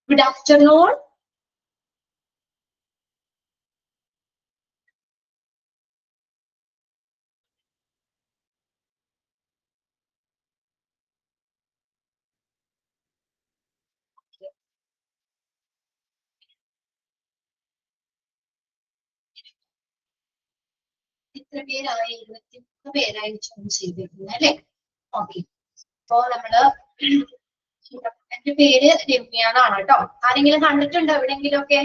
Good afternoon. ഇത്ര പേരായി 23 പേരായി ജോയിൻ ചെയ്തിരിക്കുന്നത് അല്ലെ? ഓക്കെ. അപ്പോ നമ്മള് എന്റെ പേര് രമ്യ എന്നാണ് കേട്ടോ. ആരെങ്കിലും കണ്ടിട്ടുണ്ടോ എവിടെയെങ്കിലും ഒക്കെ?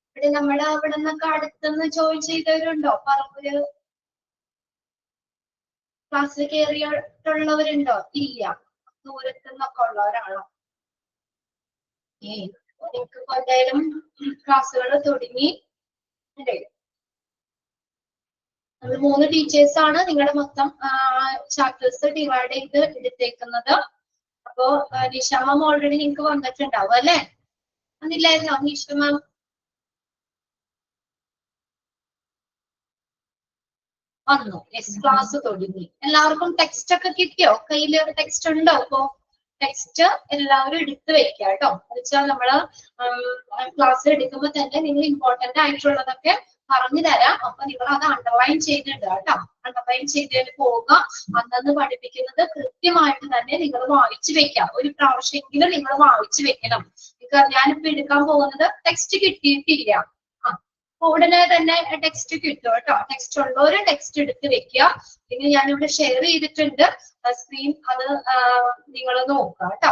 ഇവിടെ നമ്മുടെ അവിടെ നിന്നൊക്കെ അടുത്തുനിന്ന് ജോയിൻ ചെയ്തവരുണ്ടോ? പറമ്പൂര് ക്ലാസ്സിൽ കയറിയിട്ടുള്ളവരുണ്ടോ? ഇല്ല, ദൂരത്തു നിന്നൊക്കെ ഉള്ളവരാണോ? നിങ്ങൾക്ക് എന്തായാലും ക്ലാസ്സുകൾ തുടങ്ങി അല്ലേ? നമ്മൾ 3 ടീച്ചേഴ്സ് ആണ് നിങ്ങളുടെ മൊത്തം ചാപ്റ്റേഴ്സ് ഡിവൈഡ് ചെയ്ത് എടുത്തേക്കുന്നത്. അപ്പോ നിഷ മാം ഓൾറെഡി നിങ്ങൾക്ക് വന്നിട്ടുണ്ടാവും അല്ലെ? വന്നില്ലായിരുന്നോ നിഷ മാം? വന്നു. യെസ്, ക്ലാസ് തുടങ്ങി. എല്ലാവർക്കും ടെക്സ്റ്റ് ഒക്കെ കിട്ടിയോ? കയ്യില് ടെക്സ്റ്റ് ഉണ്ടോ? അപ്പോ ടെക്സ്റ്റ് എല്ലാവരും എടുത്ത് വെക്കുക കേട്ടോ. എന്ന് വെച്ചാൽ നമ്മള് ക്ലാസ് എടുക്കുമ്പോൾ തന്നെ നിങ്ങൾ ഇമ്പോർട്ടന്റ് ആയിട്ടുള്ളതൊക്കെ പറഞ്ഞു തരാം. അപ്പൊ നിങ്ങൾ അത് അണ്ടർലൈൻ ചെയ്തിടുക കേട്ടോ. അണ്ടർലൈൻ ചെയ്തിട്ട് പോവുക. അന്നന്ന് പഠിപ്പിക്കുന്നത് കൃത്യമായിട്ട് തന്നെ നിങ്ങൾ വായിച്ചു വെക്കാം. ഒരു പ്രാവശ്യമെങ്കിലും നിങ്ങൾ വായിച്ചു വെക്കണം. ഞാനിപ്പോ എടുക്കാൻ പോകുന്നത് ടെക്സ്റ്റ് കിട്ടിയിട്ടില്ല. ഉടനെ തന്നെ ടെക്സ്റ്റ് കിട്ടും കേട്ടോ. ടെക്സ്റ്റ് ഉള്ളവര് ടെക്സ്റ്റ് എടുത്ത് വെക്കുക. പിന്നെ ഞാനിവിടെ ഷെയർ ചെയ്തിട്ടുണ്ട് സ്ക്രീൻ, അത് നിങ്ങൾ നോക്കുക കേട്ടോ.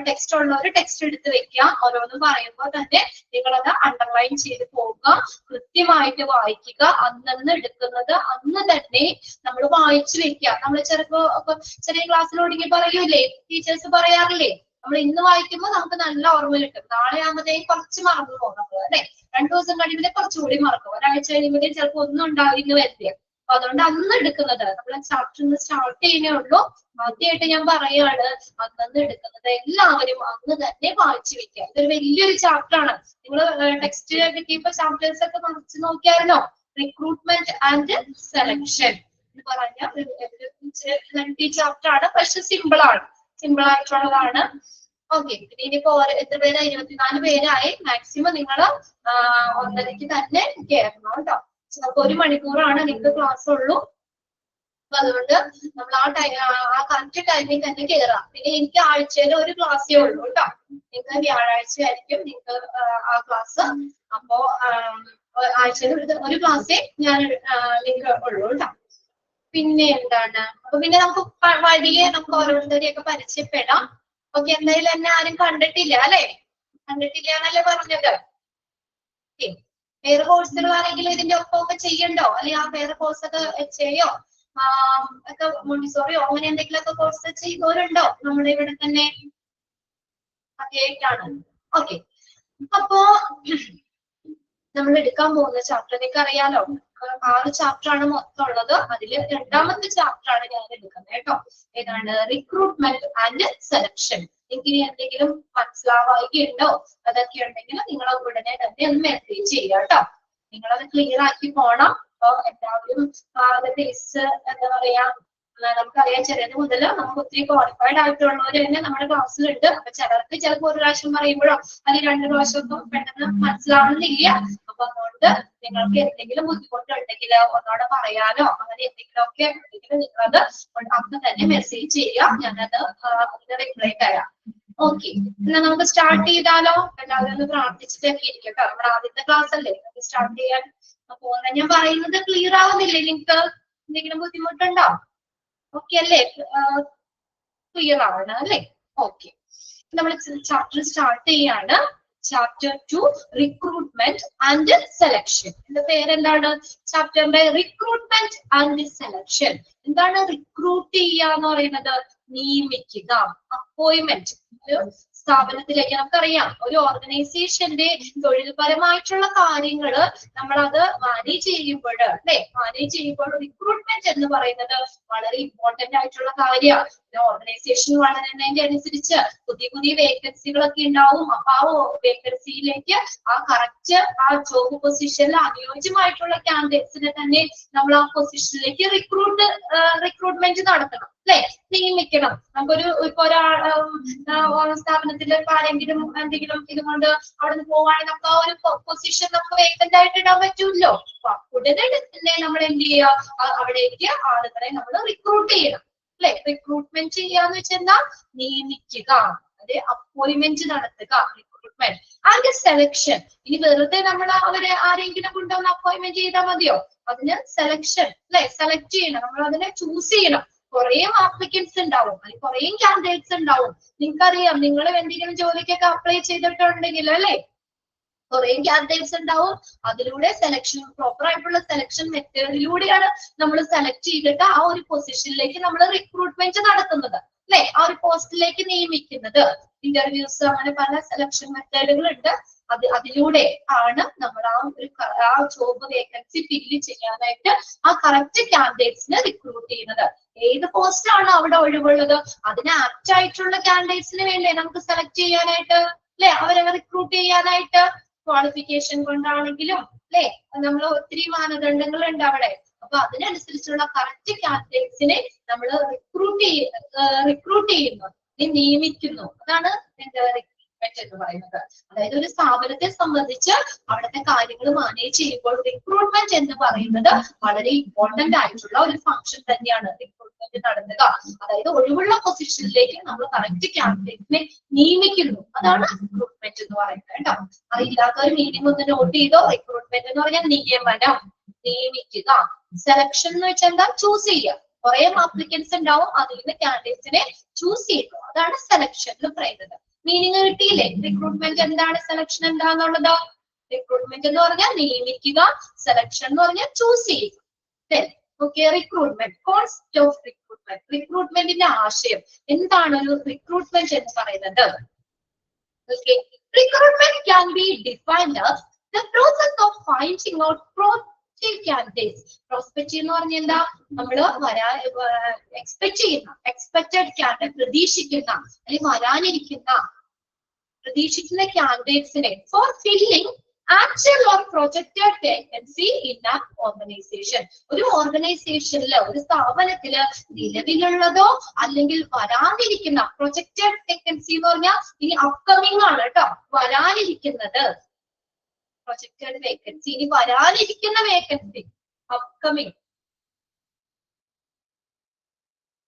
ടെക്സ്റ്റ് ഉള്ളവര് ടെക്സ്റ്റ് എടുത്ത് വെക്കുക. ഓരോന്നും പറയുമ്പോൾ തന്നെ നിങ്ങളത് അണ്ടർലൈൻ ചെയ്ത് പോവുക. കൃത്യമായിട്ട് വായിക്കുക. അന്നന്ന് എടുക്കുന്നത് അന്ന് തന്നെ നമ്മൾ വായിച്ചു വെക്കുക. നമ്മൾ ചെറിയ ക്ലാസ്സിൽ ഒടുങ്ങി പറയൂലേ, ടീച്ചേഴ്സ് പറയാറില്ലേ, നമ്മൾ ഇന്ന് വായിക്കുമ്പോൾ നമുക്ക് നല്ല ഓർമ്മ കിട്ടും. നാളെ ആകുമ്പോഴത്തേക്ക് കുറച്ച് മറന്നു പോകും നമ്മൾ അല്ലെ? 2 ദിവസം കഴിയുമ്പോൾ കുറച്ചുകൂടി മറക്കും. ഒരാഴ്ച കഴിയുമ്പോഴത്തേക്കും ചിലപ്പോൾ ഒന്നും ഉണ്ടാവില്ല വരില്ല. അപ്പൊ അതുകൊണ്ട് അന്ന് എടുക്കുന്നത്, നമ്മൾ ചാപ്റ്റർ ഒന്ന് സ്റ്റാർട്ട് ചെയ്യുന്നേ ഉള്ളൂ. ആദ്യമായിട്ട് ഞാൻ പറയുകയാണ്, അന്നന്ന് എടുക്കുന്നത് എല്ലാവരും അന്ന് തന്നെ വായിച്ചു വെക്കുക. ഇതൊരു വലിയൊരു ചാപ്റ്റർ ആണ്. നിങ്ങൾ ടെക്സ്റ്റ് കിട്ടിയപ്പോ ചാപ്റ്റേഴ്സ് ഒക്കെ മറിച്ച് നോക്കിയായിരുന്നോ? റിക്രൂട്ട്മെന്റ് ആൻഡ് സെലക്ഷൻ എന്ന് പറഞ്ഞ ചാപ്റ്റർ ആണ്. പക്ഷെ സിമ്പിൾ ആണ്, സിമ്പിൾ ആയിട്ടുള്ളതാണ്. ഓക്കെ. പിന്നെ ഇനിയിപ്പോ എത്ര പേരാ? 24 പേരായി. മാക്സിമം നിങ്ങൾ 1:30 തന്നെ കയറണം കേട്ടോ. നമുക്ക് 1 മണിക്കൂറാണ് നിങ്ങൾക്ക് ക്ലാസ് ഉള്ളൂ. അപ്പൊ അതുകൊണ്ട് നമ്മൾ ആ കറക്റ്റ് ടൈമിൽ തന്നെ കയറാം. പിന്നെ എനിക്ക് ആഴ്ചയിൽ 1 ക്ലാസ്സേ ഉള്ളൂ കേട്ടോ. നിങ്ങൾക്ക് വ്യാഴാഴ്ച ആയിരിക്കും നിങ്ങൾക്ക് ആ ക്ലാസ്. അപ്പോ ആഴ്ചയിൽ 1 ക്ലാസ്സേ ഞാൻ നിങ്ങൾക്ക് ഉള്ളൂ കേട്ടോ. പിന്നെ എന്താണ്, അപ്പൊ പിന്നെ നമുക്ക് വഴിയെ നമുക്ക് ഓരോരുത്തരെയൊക്കെ പരിചയപ്പെടാം. ഓക്കെ. എന്തായാലും എന്നെ ആരും കണ്ടിട്ടില്ല അല്ലെ? കണ്ടിട്ടില്ല എന്നല്ലേ പറഞ്ഞത്? വേറെ കോഴ്സുകൾ ആരെങ്കിലും ഇതിന്റെ ഒപ്പമൊക്കെ ചെയ്യണ്ടോ? അല്ലെങ്കിൽ ആ വേറെ കോഴ്സ് ഒക്കെ ചെയ്യോ? ഒക്കെ മോണ്ടിസോറിയോ അങ്ങനെ എന്തെങ്കിലുമൊക്കെ കോഴ്സ് ചെയ്തവരുണ്ടോ നമ്മുടെ ഇവിടെ തന്നെ? ആദ്യമായിട്ടാണ്. ഓക്കെ. അപ്പോ നമ്മൾ എടുക്കാൻ പോകുന്ന ചാപ്റ്റർ നിങ്ങൾക്ക് അറിയാലോ, 6 ചാപ്റ്റർ ആണ് മൊത്തം ഉള്ളത്. അതിൽ 2ാമത്തെ ചാപ്റ്റർ ആണ് ഞാൻ എടുക്കുന്നത് കേട്ടോ. ഏതാണ്? Recruitment and selection. എനിക്ക് ഇനി എന്തെങ്കിലും മനസ്സിലാവായികയുണ്ടോ അതൊക്കെ ഉണ്ടെങ്കിൽ നിങ്ങൾ ഉടനെ തന്നെ ഒന്ന് മെസ്സേജ് ചെയ്യുക കേട്ടോ. നിങ്ങളത് ക്ലിയർ ആക്കി പോണം. അപ്പൊ എല്ലാവരും ബേസ് എന്താ പറയാ, നമുക്കറിയാം ചെറിയത് മുതൽ നമുക്ക് ഒത്തിരി ക്വാളിഫൈഡ് ആയിട്ടുള്ളവർ തന്നെ നമ്മുടെ ക്ലാസ്സിലുണ്ട്. അപ്പൊ ചിലർക്ക് ചിലപ്പോൾ 1 പ്രാവശ്യം പറയുമ്പോഴോ അല്ലെങ്കിൽ 2 പ്രാവശ്യമൊക്കെ പെട്ടെന്ന് മനസ്സിലാവുന്നില്ല. അപ്പൊ അതുകൊണ്ട് നിങ്ങൾക്ക് എന്തെങ്കിലും ബുദ്ധിമുട്ടുണ്ടെങ്കിൽ ഒന്നോടെ പറയാനോ അങ്ങനെ എന്തെങ്കിലുമൊക്കെ ഉണ്ടെങ്കിൽ നിങ്ങളത് അന്ന് തന്നെ മെസ്സേജ് ചെയ്യുക. ഞാനത് അതിന് റിപ്ലൈ തരാം. ഓക്കെ. എന്നാ നമുക്ക് സ്റ്റാർട്ട് ചെയ്താലോ? എല്ലാവരും ഒന്ന് പ്രാർത്ഥിച്ചിട്ടൊക്കെ ഇരിക്കട്ടോ. നമ്മുടെ ആദ്യത്തെ ക്ലാസ് അല്ലേ, നമുക്ക് സ്റ്റാർട്ട് ചെയ്യാൻ. അപ്പോ ഞാൻ പറയുന്നത് ക്ലിയർ ആവുന്നില്ലേ? നിങ്ങൾക്ക് എന്തെങ്കിലും ബുദ്ധിമുട്ടുണ്ടോ? ഓക്കെ അല്ലേ? ക്ലിയർ ആണ് അല്ലേ? ഓക്കെ. നമ്മൾ ചാപ്റ്റർ സ്റ്റാർട്ട് ചെയ്യാണ്. Chapter 2 recruitment and selection. എന്റെ പേരെന്താണ്? ചാപ്റ്ററിന്റെ റിക്രൂട്ട്മെന്റ് ആൻഡ് സെലക്ഷൻ. എന്താണ് റിക്രൂട്ട് ചെയ്യുക എന്ന് പറയുന്നത്? നിയമിക്കുക, അപ്പോയിന്റ്മെന്റ്. ഒരു സ്ഥാപനത്തിലേക്ക് നമുക്കറിയാം, ഒരു ഓർഗനൈസേഷന്റെ തൊഴിൽപരമായിട്ടുള്ള കാര്യങ്ങള് നമ്മളത് മാനേജ് ചെയ്യുമ്പോൾ അല്ലെ, മാനേജ് ചെയ്യുമ്പോൾ റിക്രൂട്ട്മെന്റ് എന്ന് പറയുന്നത് വളരെ ഇമ്പോർട്ടന്റ് ആയിട്ടുള്ള കാര്യമാണ്. ഓർഗനൈസേഷൻ വളരുന്നതിന്റെ അനുസരിച്ച് പുതിയ പുതിയ വേക്കൻസികളൊക്കെ ഉണ്ടാവും. അപ്പൊ ആ വേക്കൻസിയിലേക്ക് ആ കറക്റ്റ് ആ ജോബ് പൊസിഷനിൽ അനുയോജ്യമായിട്ടുള്ള കാൻഡിഡേറ്റ്സിനെ തന്നെ നമ്മൾ ആ പൊസിഷനിലേക്ക് റിക്രൂട്ട്മെന്റ് നടത്തണം അല്ലെ? നിയമിക്കണം. നമുക്കൊരു ഇപ്പൊ സ്ഥാപനത്തിൽ ആരെങ്കിലും എന്തെങ്കിലും ഇതുകൊണ്ട് അവിടെ നിന്ന് പോവാണെങ്കിൽ നമുക്ക് ആ ഒരു പൊസിഷൻ നമുക്ക് വേക്കന്റ് ആയിട്ട് ഇടാൻ പറ്റൂല്ലോ. ഉടനെ തന്നെ നമ്മൾ എന്ത് ചെയ്യുക, അവിടേക്ക് ആളുകളെ നമ്മൾ റിക്രൂട്ട് ചെയ്യണം അല്ലെ? റിക്രൂട്ട്മെന്റ് ചെയ്യാന്ന് വെച്ചാൽ നിയമിക്കുക, അതെ, അപ്പോയിന്റ്മെന്റ് നടത്തുക, റിക്രൂട്ട്മെന്റ് ആൻഡ് സെലക്ഷൻ. ഇനി വെറുതെ നമ്മൾ അവരെ ആരെങ്കിലും കൊണ്ടുവന്ന് അപ്പോയിന്റ്മെന്റ് ചെയ്താൽ മതിയോ? അതിന് സെലക്ഷൻ അല്ലെ? സെലക്ട് ചെയ്യണം, നമ്മൾ അതിനെ ചൂസ് ചെയ്യണം. കുറെ ആപ്ലിക്കൻസ് ഉണ്ടാവും, അതിൽ കുറെ കാൻഡിഡേറ്റ്സ് ഉണ്ടാവും. നിങ്ങൾക്കറിയാം, നിങ്ങൾ എന്തെങ്കിലും ജോലിക്കൊക്കെ അപ്ലൈ ചെയ്തിട്ടുണ്ടെങ്കിൽ അല്ലെ, കുറെ കാൻഡിഡേറ്റ്സ് ഉണ്ടാവും. അതിലൂടെ സെലക്ഷൻ, പ്രോപ്പർ ആയിട്ടുള്ള സെലക്ഷൻ മെത്തേഡിലൂടെയാണ് നമ്മൾ സെലക്ട് ചെയ്തിട്ട് ആ ഒരു പൊസിഷനിലേക്ക് നമ്മൾ റിക്രൂട്ട്മെന്റ് നടത്തുന്നത് അല്ലെ? ആ ഒരു പോസ്റ്റിലേക്ക് നിയമിക്കുന്നത്. ഇന്റർവ്യൂസ്, അങ്ങനെ പല സെലക്ഷൻ മെത്തേഡുകൾ ഉണ്ട്. അതിലൂടെ ആണ് നമ്മൾ ആ ജോബ് വേക്കൻസി ഫില്ല് ചെയ്യാനായിട്ട് ആ കറക്റ്റ് കാൻഡിഡേറ്റ്സിനെ റിക്രൂട്ട് ചെയ്യുന്നത്. ഏത് പോസ്റ്റ് ആണോ അവിടെ ഒഴിവുള്ളത്, അതിന് ആപ്റ്റ് ആയിട്ടുള്ള കാൻഡിഡേറ്റ്സിന് വേണ്ടേ നമുക്ക് സെലക്ട് ചെയ്യാനായിട്ട് അല്ലെ? അവരെ റിക്രൂട്ട് ചെയ്യാനായിട്ട് ക്വാളിഫിക്കേഷൻ കൊണ്ടാണെങ്കിലും അല്ലെ, നമ്മൾ ഒത്തിരി മാനദണ്ഡങ്ങൾ ഉണ്ട് അവിടെ. അപ്പൊ അതിനനുസരിച്ചുള്ള കറക്റ്റ് കാൻഡിഡേറ്റ്സിനെ നമ്മൾ റിക്രൂട്ട് ചെയ്യുന്നു, നിയമിക്കുന്നു. അതാണ് റിക്രൂട്ട്മെന്റ് എന്ന് പറയുന്നത്. അതായത് ഒരു സ്ഥാപനത്തെ സംബന്ധിച്ച് അവിടുത്തെ കാര്യങ്ങൾ മാനേജ് ചെയ്യുമ്പോൾ റിക്രൂട്ട്മെന്റ് എന്ന് പറയുന്നത് വളരെ ഇമ്പോർട്ടന്റ് ആയിട്ടുള്ള ഒരു ഫംഗ്ഷൻ തന്നെയാണ്. റിക്രൂട്ട്മെന്റ് നടത്തുക, അതായത് ഒഴിവുള്ള പൊസിഷനിലേക്ക് നമ്മൾ കറക്റ്റ് കാൻഡിഡേറ്റിനെ നിയമിക്കുന്നു. അതാണ് റിക്രൂട്ട്മെന്റ് എന്ന് പറയുന്നത് കേട്ടോ. അതില്ലാത്ത ഒരു മീനിങ് ഒന്ന് നോട്ട് ചെയ്തോ. റിക്രൂട്ട്മെന്റ് എന്ന് പറഞ്ഞാൽ നിയമനം, നിയമിക്കുക. സെലക്ഷൻ എന്ന് വെച്ചാൽ എന്താ? ചൂസ് ചെയ്യുക. കുറെ ആപ്ലിക്കൻസ് ഉണ്ടാവും, അതിൽ നിന്ന് കാൻഡിഡേറ്റ്സിനെ ചൂസ് ചെയ്യുക. അതാണ് സെലക്ഷൻ എന്ന് പറയുന്നത്. മീനിങ് കിട്ടിയില്ലേ? റിക്രൂട്ട്മെന്റ് എന്താണ്, സെലക്ഷൻ എന്താന്നുള്ളത്? റിക്രൂട്ട്മെന്റ് എന്ന് പറഞ്ഞാൽ നിയമിക്കുക, സെലക്ഷൻ എന്ന് പറഞ്ഞാൽ ചൂസ് ചെയ്യുക. Okay, recruitment, concept of recruitment. റിക്രൂട്ട്മെന്റിന്റെ ആശയം എന്താണ് ഒരു റിക്രൂട്ട്മെന്റ് എന്ന് പറയുന്നത്? Okay, recruitment can be defined as the process of finding out prospective candidates. Prospective എന്ന് പറഞ്ഞാൽ എന്താ? നമ്മള് എക്സ്പെക്ട് ചെയ്യുന്ന, എക്സ്പെക്റ്റഡ് കാൻഡിഡേറ്റ്, പ്രതീക്ഷിക്കുന്ന അല്ലെങ്കിൽ പ്രതീക്ഷിക്കുന്ന കാൻഡിഡേറ്റ്സിനെ for filling actual or projected vacancy in an organization. ഒരു ഓർഗനൈസേഷനില്, ഒരു സ്ഥാപനത്തില് നിലവിലുള്ളതോ അല്ലെങ്കിൽ വരാനിരിക്കുന്ന, പ്രൊജക്റ്റഡ് വേക്കൻസി എന്ന് പറഞ്ഞാൽ ഇനി അപ്കമിങ് ആണ് കേട്ടോ, വരാനിരിക്കുന്നത്. പ്രൊജക്റ്റഡ് വേക്കൻസി, ഇനി വരാനിരിക്കുന്ന വേക്കൻസി, അപ്കമിങ്,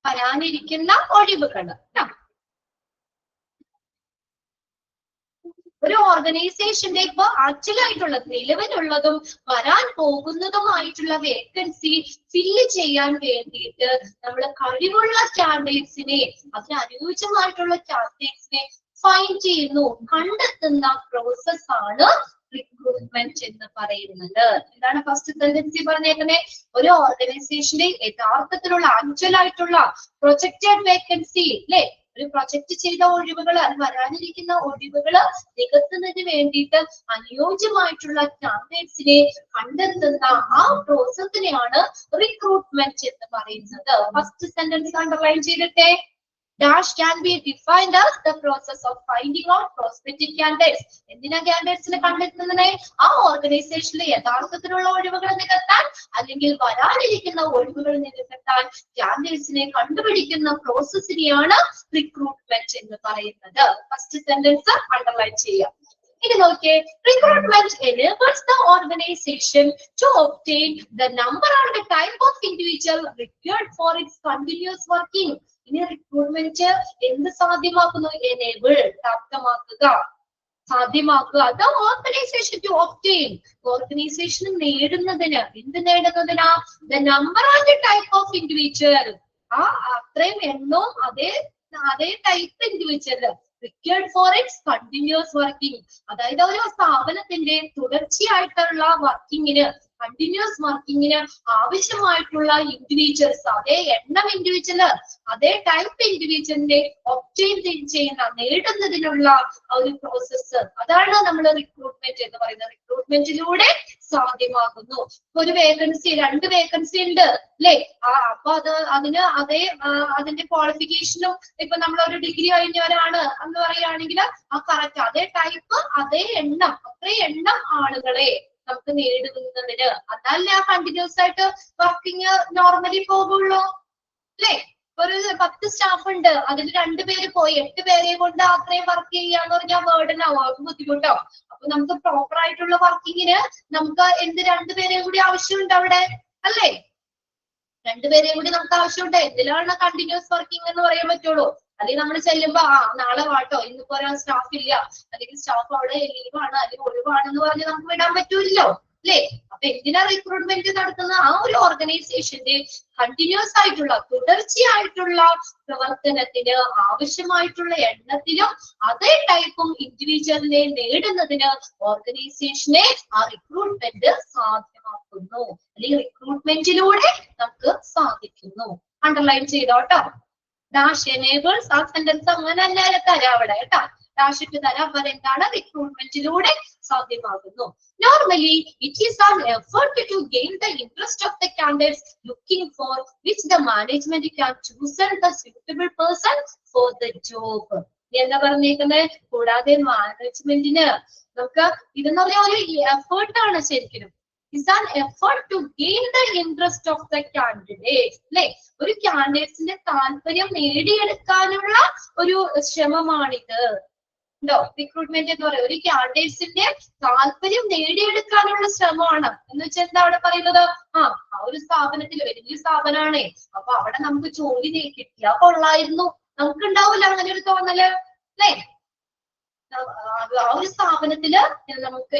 വരാനിരിക്കുന്ന ഒഴിവുകൾ. ഒരു ഓർഗനൈസേഷന്റെ ഇപ്പൊ ആക്ച്വൽ ആയിട്ടുള്ളത്, നിലവിലുള്ളതും വരാൻ പോകുന്നതുമായിട്ടുള്ള വേക്കൻസി ഫില്ല് ചെയ്യാൻ വേണ്ടിയിട്ട് നമ്മൾ കഴിവുള്ള കാൻഡിഡേറ്റ്സിനെ, അതിന് അനുയോജ്യമായിട്ടുള്ള കാൻഡിഡേറ്റ്സിനെ ഫൈൻഡ് ചെയ്യുന്നു, കണ്ടെത്തുന്ന പ്രോസസ് ആണ് റിക്രൂട്ട്മെന്റ് എന്ന് പറയുന്നത്. എന്താണ് ഫസ്റ്റ് സെന്റൻസി പറഞ്ഞേക്കുന്നത്? ഒരു ഓർഗനൈസേഷന്റെ യഥാർത്ഥത്തിലുള്ള ആക്ച്വൽ ആയിട്ടുള്ള പ്രൊജക്റ്റഡ് വേക്കൻസി അല്ലെ, ഒരു പ്രൊജക്ട് ചെയ്ത ഒഴിവുകൾ, അത് വരാനിരിക്കുന്ന ഒഴിവുകൾ നികത്തുന്നതിന് വേണ്ടിയിട്ട് അനുയോജ്യമായിട്ടുള്ള കാൻഡിഡേറ്റ്സിനെ കണ്ടെത്തുന്ന ആ പ്രോസസ്സിനെയാണ് റിക്രൂട്ട്മെന്റ് എന്ന് പറയുന്നത്. ഫസ്റ്റ് സെന്റൻസ് അണ്ടർലൈൻ ചെയ്തിട്ടേ. Dash can be defined as the process of finding out prospective candidates. എന്തിനാ കാൻഡിഡേറ്റ്സിനെ കണ്ടെത്തുന്നത്? ആ ഓർഗനൈസേഷനിലെ യഥാർത്ഥത്തിലുള്ള ഒഴിവുകൾ നികത്താൻ അല്ലെങ്കിൽ വരാനിരിക്കുന്ന ഒഴിവുകൾ നികത്താൻ കാൻഡിഡേറ്റ്സിനെ കണ്ടുപിടിക്കുന്ന പ്രോസസ്സിനെയാണ് റിക്രൂട്ട്മെന്റ് എന്ന് പറയുന്നത്. ഫസ്റ്റ് സെന്റൻസ് അണ്ടർലൈൻ ചെയ്യാം. ഇനി നോക്കിയേ, recruitment enables the organization to obtain the number and the type of individual required for its continuous working. ഇനി റിക്രൂട്ട്മെന്റ് എന്ത് സാധ്യമാക്കുന്നു? എനേബിൾ, പ്രാപ്തമാക്കുക, സാധ്യമാക്കുക. The organization to obtain, ഓർഗനൈസേഷൻ നേടുന്നതിന്, എന്ത് നേടുന്നതിനാ? The number and the type of individual, ആ അത്രയും എണ്ണവും അതേ type individual required for its continuous working. അതായത് ഒരു സ്ഥാപനത്തിന്റെ തുടർച്ചയായിട്ടുള്ള വർക്കിങ്ങിന്, കണ്ടിന്യൂസ് വർക്കിങ്ങിന് ആവശ്യമായിട്ടുള്ള ഇൻഡിവിജ്വൽസ്, അതേ എണ്ണം ഇൻഡിവിജ്വൽ, അതേ ടൈപ്പ് ഇൻഡിവിജ്വലിനെ ഒബ്റ്റെയിൻ ചെയ്യുന്ന, നേടുന്നതിനുള്ള ഒരു പ്രോസസ്സ്, അതാണ് നമ്മൾ റിക്രൂട്ട്മെന്റ് എന്ന് പറയുന്നത്. റിക്രൂട്ട്മെന്റിലൂടെ സാധ്യമാകുന്നു. ഒരു വേക്കൻസി, 2 വേക്കൻസി ഉണ്ട് അല്ലെ, അപ്പൊ അതിന് അതിന്റെ ക്വാളിഫിക്കേഷനും, ഇപ്പൊ നമ്മളൊരു ഡിഗ്രി കഴിഞ്ഞവരാണ് എന്ന് പറയുകയാണെങ്കിൽ ആ കറക്റ്റ് അതേ ടൈപ്പ്, അതേ എണ്ണം, അത്രയും എണ്ണം ആളുകളെ നമുക്ക് നേടുന്നതിന്, അതല്ലേ ആ കണ്ടിന്യൂസ് ആയിട്ട് വർക്കിംഗ് നോർമലി പോകുള്ളൂ അല്ലെ. ഒരു സ്റ്റാഫ് ഉണ്ട്, അതിൽ 2 പേര് പോയി 8 പേരെ കൊണ്ട് അത്രയും വർക്ക് ചെയ്യാന്ന് പറഞ്ഞാൽ ബേർഡൻ ആവും, അവർക്ക് ബുദ്ധിമുട്ടാവും. അപ്പൊ നമുക്ക് പ്രോപ്പർ ആയിട്ടുള്ള വർക്കിങ്ങിന് നമുക്ക് 2 പേരെയും കൂടി ആവശ്യമുണ്ട് അവിടെ, അല്ലേ? 2 പേരെയും കൂടി നമുക്ക് ആവശ്യമുണ്ട്. എന്തിലാണ് കണ്ടിന്യൂസ് വർക്കിംഗ് എന്ന് പറയാൻ പറ്റുള്ളൂ. അല്ലെങ്കിൽ നമ്മൾ ചെല്ലുമ്പോ നാളെ വാട്ടോ, ഇന്നിപ്പോ ഒരാൾ സ്റ്റാഫ് ഇല്ല, അല്ലെങ്കിൽ സ്റ്റാഫ് അവിടെ ലീവാണ് അല്ലെങ്കിൽ ഒഴിവാണെന്ന് പറഞ്ഞ് നമുക്ക് വിടാൻ പറ്റൂല്ലോ, അല്ലേ? അപ്പൊ എന്തിനാ റിക്രൂട്ട്മെന്റ് നടത്തുന്ന ആ ഒരു ഓർഗനൈസേഷന്റെ കണ്ടിന്യൂസ് ആയിട്ടുള്ള തുടർച്ചയായിട്ടുള്ള പ്രവർത്തനത്തിന് ആവശ്യമായിട്ടുള്ള എണ്ണത്തിലും അതേ ടൈപ്പും ഇൻഡിവിജ്വലിനെ നേടുന്നതിന് ഓർഗനൈസേഷനെ ആ റിക്രൂട്ട്മെന്റ് സാധ്യമാക്കുന്നു, അല്ലെങ്കിൽ റിക്രൂട്ട്മെന്റിലൂടെ നമുക്ക് സാധിക്കുന്നു. അണ്ടർലൈൻ ചെയ്തോട്ടോ. ഡാഷ് എനേബിൾസ്, ആ സെന്റൻസ് അങ്ങനെ തന്നെ തരാം അവിടെ കേട്ടോ, ഡാഷ് ഇട്ട് തരാം. അപ്പൊ എന്താണ്? റിക്രൂട്ട്മെന്റിലൂടെ സാധ്യമാകുന്നു. Normally, it is an effort to gain the interest of the candidates looking for which the management can choose the suitable person for the job. എന്താ പറഞ്ഞേക്കുന്നത്? കൂടാതെ മാനേജ്മെന്റിന് നമുക്ക് ഇതെന്ന് പറഞ്ഞാൽ ഒരു എഫേർട്ട് ആണ് ശരിക്കും. Is an effort to gain the interest of the candidates. അല്ലെ? ഒരു കാൻഡിഡേറ്റ്സിന്റെ താല്പര്യം നേടിയെടുക്കാനുള്ള ഒരു ശ്രമമാണിത്. ഉണ്ടോ? റിക്രൂട്ട്മെന്റ് എന്ന് പറയുന്നത് ഒരു കാൻഡിഡേറ്റ്സിന്റെ താല്പര്യം നേടിയെടുക്കാനുള്ള ശ്രമമാണ്. എന്ന് വെച്ചാൽ എന്താ അവിടെ പറയുന്നത്? ആ ഒരു സ്ഥാപനത്തിൽ, വലിയ സ്ഥാപനമാണേ, അപ്പൊ അവിടെ നമുക്ക് ജോലി കിട്ടിയാ കൊള്ളായിരുന്നു, നമുക്ക് ഉണ്ടാവില്ല അങ്ങനെ ഒരു തോന്നല്, അല്ലേ? ആ ഒരു സ്ഥാപനത്തില്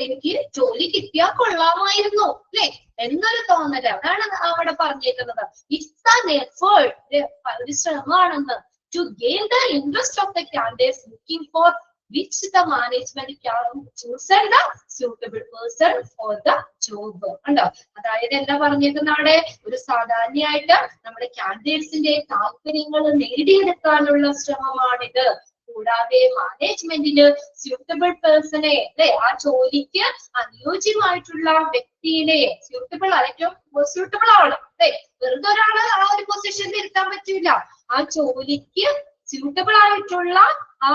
എനിക്ക് ജോലി കിട്ടിയാൽ കൊള്ളാമായിരുന്നു, അല്ലെ എന്നൊരു തോന്നല്. അതാണ് അവിടെ പറഞ്ഞേക്കുന്നത്. ഇറ്റ്സ് ആൻ എഫേർട്ട്, ഒരു ശ്രമമാണെന്ന്. To gain the interest of the candidates looking for which the management can choose the suitable person for the job. ഉണ്ടോ? അതായത് എന്താ പറഞ്ഞേക്കുന്ന അവിടെ? ഒരു സാധാരണയായിട്ട് നമ്മുടെ കാൻഡിഡേറ്റ്സിന്റെ താല്പര്യങ്ങൾ നേടിയെടുക്കാനുള്ള ശ്രമമാണിത്. കൂടാതെ മാനേജ്മെന്റിന് സ്യൂട്ടബിൾ പേഴ്സണെ, അല്ലെ, ആ ജോലിക്ക് അനുയോജ്യമായിട്ടുള്ള വ്യക്തിയെ, സ്യൂട്ടബിൾ ഏറ്റവും സ്യൂട്ടബിൾ ആണ്, അല്ലെ, വെറുതെ ഒരാള് ആ ഒരു പൊസിഷനിൽ ഇരുത്താൻ പറ്റില്ല. ആ ജോലിക്ക് സ്യൂട്ടബിൾ ആയിട്ടുള്ള ആ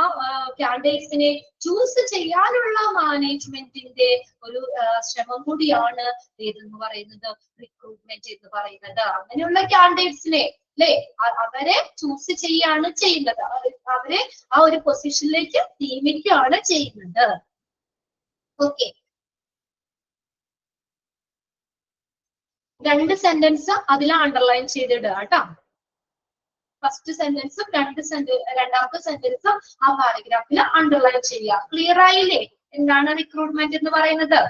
കാൻഡിഡേറ്റ്സിനെ ചൂസ് ചെയ്യാനുള്ള മാനേജ്മെന്റിന്റെ ഒരു ശ്രമം കൂടിയാണ് ഏതെന്ന് പറയുന്നത്, റിക്രൂട്ട്മെന്റ് എന്ന് പറയുന്നത്. അങ്ങനെയുള്ള കാൻഡിഡേറ്റ്സിനെ, അല്ലെ, അവരെ ചൂസ് ചെയ്യാണ് ചെയ്യുന്നത്, അവരെ ആ ഒരു പൊസിഷനിലേക്ക് നിയമിക്കുകയാണ് ചെയ്യുന്നത്. ഓക്കെ, 2 സെന്റൻസ് അതിൽ അണ്ടർലൈൻ ചെയ്തിടുക കേട്ടോ. ഫസ്റ്റ് സെന്റൻസും രണ്ടാമത്തെ സെന്റൻസും ആ പാരഗ്രാഫിൽ അണ്ടർലൈൻ ചെയ്യുക. ക്ലിയർ ആയില്ലേ എന്താണ് റിക്രൂട്ട്മെന്റ് എന്ന് പറയുന്നത്?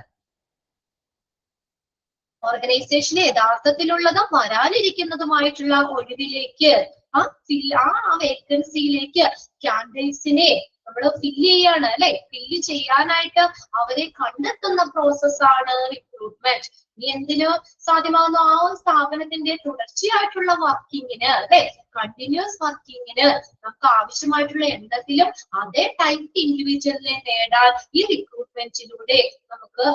ഓർഗനൈസേഷന് യഥാർത്ഥത്തിലുള്ളതും വരാനിരിക്കുന്നതുമായിട്ടുള്ള ഒഴിവിലേക്ക്, ആ വേക്കൻസിയിലേക്ക് കാൻഡിഡേറ്റ്സിനെ നമ്മൾ ഫില്ല് ചെയ്യാണ്, അല്ലെ? ഫില്ല് ചെയ്യാനായിട്ട് അവരെ കണ്ടെത്തുന്ന പ്രോസസ്സാണ് റിക്രൂട്ട്മെന്റ്. ഇനി എന്തിനു സാധ്യമാകുന്നു? ആ സ്ഥാപനത്തിന്റെ തുടർച്ചയായിട്ടുള്ള വർക്കിങ്ങിന്, അല്ലെ, കണ്ടിന്യൂസ് വർക്കിങ്ങിന് നമുക്ക് ആവശ്യമായിട്ടുള്ള എണ്ണത്തിലും അതേ ടൈപ്പ് ഇൻഡിവിജ്വലിനെ നേടാൻ ഈ റിക്രൂട്ട്മെന്റിലൂടെ നമുക്ക്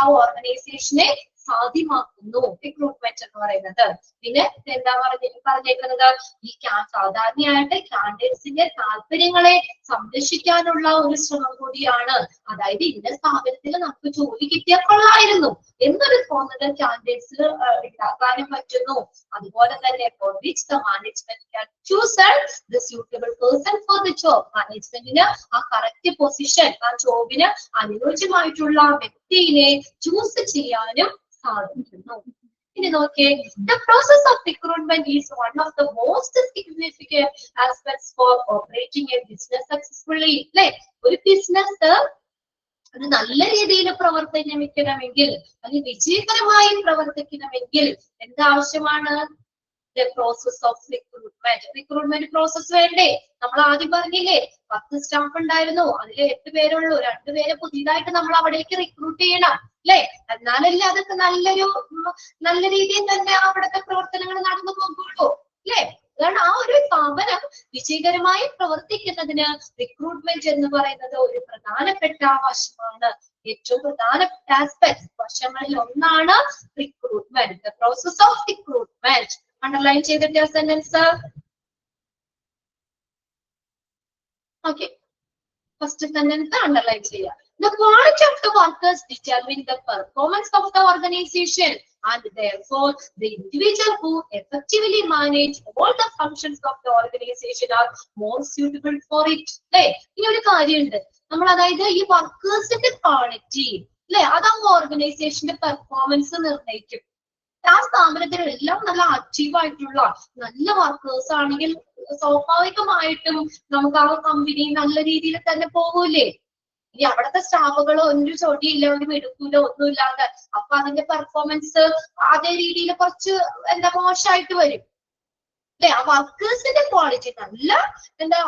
ആ ഓർഗനൈസേഷനെ സാധ്യമാക്കുന്നു റിക്രൂട്ട്മെന്റ് എന്ന് പറയുന്നത്. പിന്നെ എന്താ പറഞ്ഞേക്കുന്നത്? ഈ സാധാരണയായിട്ട് കാൻഡിഡേറ്റ്സിന്റെ താല്പര്യങ്ങളെ സംരക്ഷിക്കാനുള്ള ഒരു ശ്രമം കൂടിയാണ്. അതായത് ഇന്ന സ്ഥാപനത്തിൽ നമുക്ക് ജോലി കിട്ടിയാൽ കൊള്ളായിരുന്നു എന്നൊരു തോന്നൽ കാൻഡിഡേറ്റ്സിൽ ഉണ്ടാക്കാനും പറ്റുന്നു. അതുപോലെ തന്നെ for which the management can choose the suitable person for the job. മാനേജ്മെന്റിന് ആ കറക്റ്റ് പൊസിഷൻ, ആ ജോബിന് അനുയോജ്യമായിട്ടുള്ള വ്യക്തിയെ ചൂസ് ചെയ്യാനും സാധിക്കുന്നു. ഇനി നോക്കിയേ, the process of recruitment is one of the most significant aspects for operating a business successfully. അല്ലെ, ഒരു ബിസിനസ് അത് നല്ല രീതിയിൽ പ്രവർത്തിക്കണമെങ്കിൽ, അല്ലെങ്കിൽ വിജയകരമായി പ്രവർത്തിക്കണമെങ്കിൽ എന്താവശ്യമാണ്? The process of recruitment. Recruitment process വേണ്ടേ? നമ്മൾ ആദ്യം പറഞ്ഞില്ലേ 10 സ്റ്റാഫ് ഉണ്ടായിരുന്നു, അതിൽ 8 പേരുള്ളൂ, 2 പേരെ പുതിയതായിട്ട് നമ്മൾ അവിടേക്ക് റിക്രൂട്ട് ചെയ്യണം, അല്ലെ? എന്നാലല്ലേ അതൊക്കെ നല്ല രീതിയിൽ തന്നെ അവിടുത്തെ പ്രവർത്തനങ്ങൾ നടന്നു പോകുള്ളൂ, അല്ലെ? അതാണ് ആ ഒരു സ്ഥാപനം വിജയകരമായി പ്രവർത്തിക്കുന്നതിന് റിക്രൂട്ട്മെന്റ് എന്ന് പറയുന്നത് ഒരു പ്രധാനപ്പെട്ട വശമാണ്. ഏറ്റവും പ്രധാനപ്പെട്ട ആസ്പെക്ട് വശങ്ങളിൽ ഒന്നാണ് recruitment. The process of recruitment. Underline ചെയ്തിട്ട് sentence. Okay, first sentence underline ചെയ്യുക. The quality of the workers determine the performance of the organization, and therefore the individual who effectively manage all the functions of the organization are more suitable for it. അല്ലെ, ഇനി ഒരു കാര്യമുണ്ട്, നമ്മൾ അതായത് ഈ വർക്കേഴ്സിന്റെ quality അല്ലെ, അത് ആ ഓർഗനൈസേഷന്റെ പെർഫോമൻസ് നിർണ്ണയിക്കും. ആ സ്ഥാപനത്തിൽ എല്ലാം നല്ല ആക്റ്റീവ് ആയിട്ടുള്ള നല്ല വർക്കേഴ്സ് ആണെങ്കിൽ സ്വാഭാവികമായിട്ടും നമുക്ക് ആ കമ്പനി നല്ല രീതിയിൽ തന്നെ പോകൂലേ. ഇനി അവിടുത്തെ സ്റ്റാഫുകൾ ഒരു ചൊടിയില്ല, ഒരു മെടുക്കൂല, ഒന്നുമില്ലാതെ, അപ്പൊ അതിന്റെ പെർഫോമൻസ് അതേ രീതിയിൽ കുറച്ച് മോശമായിട്ട് വരും അല്ലെ. ആ വർക്കേഴ്സിന്റെ ക്വാളിറ്റി നല്ല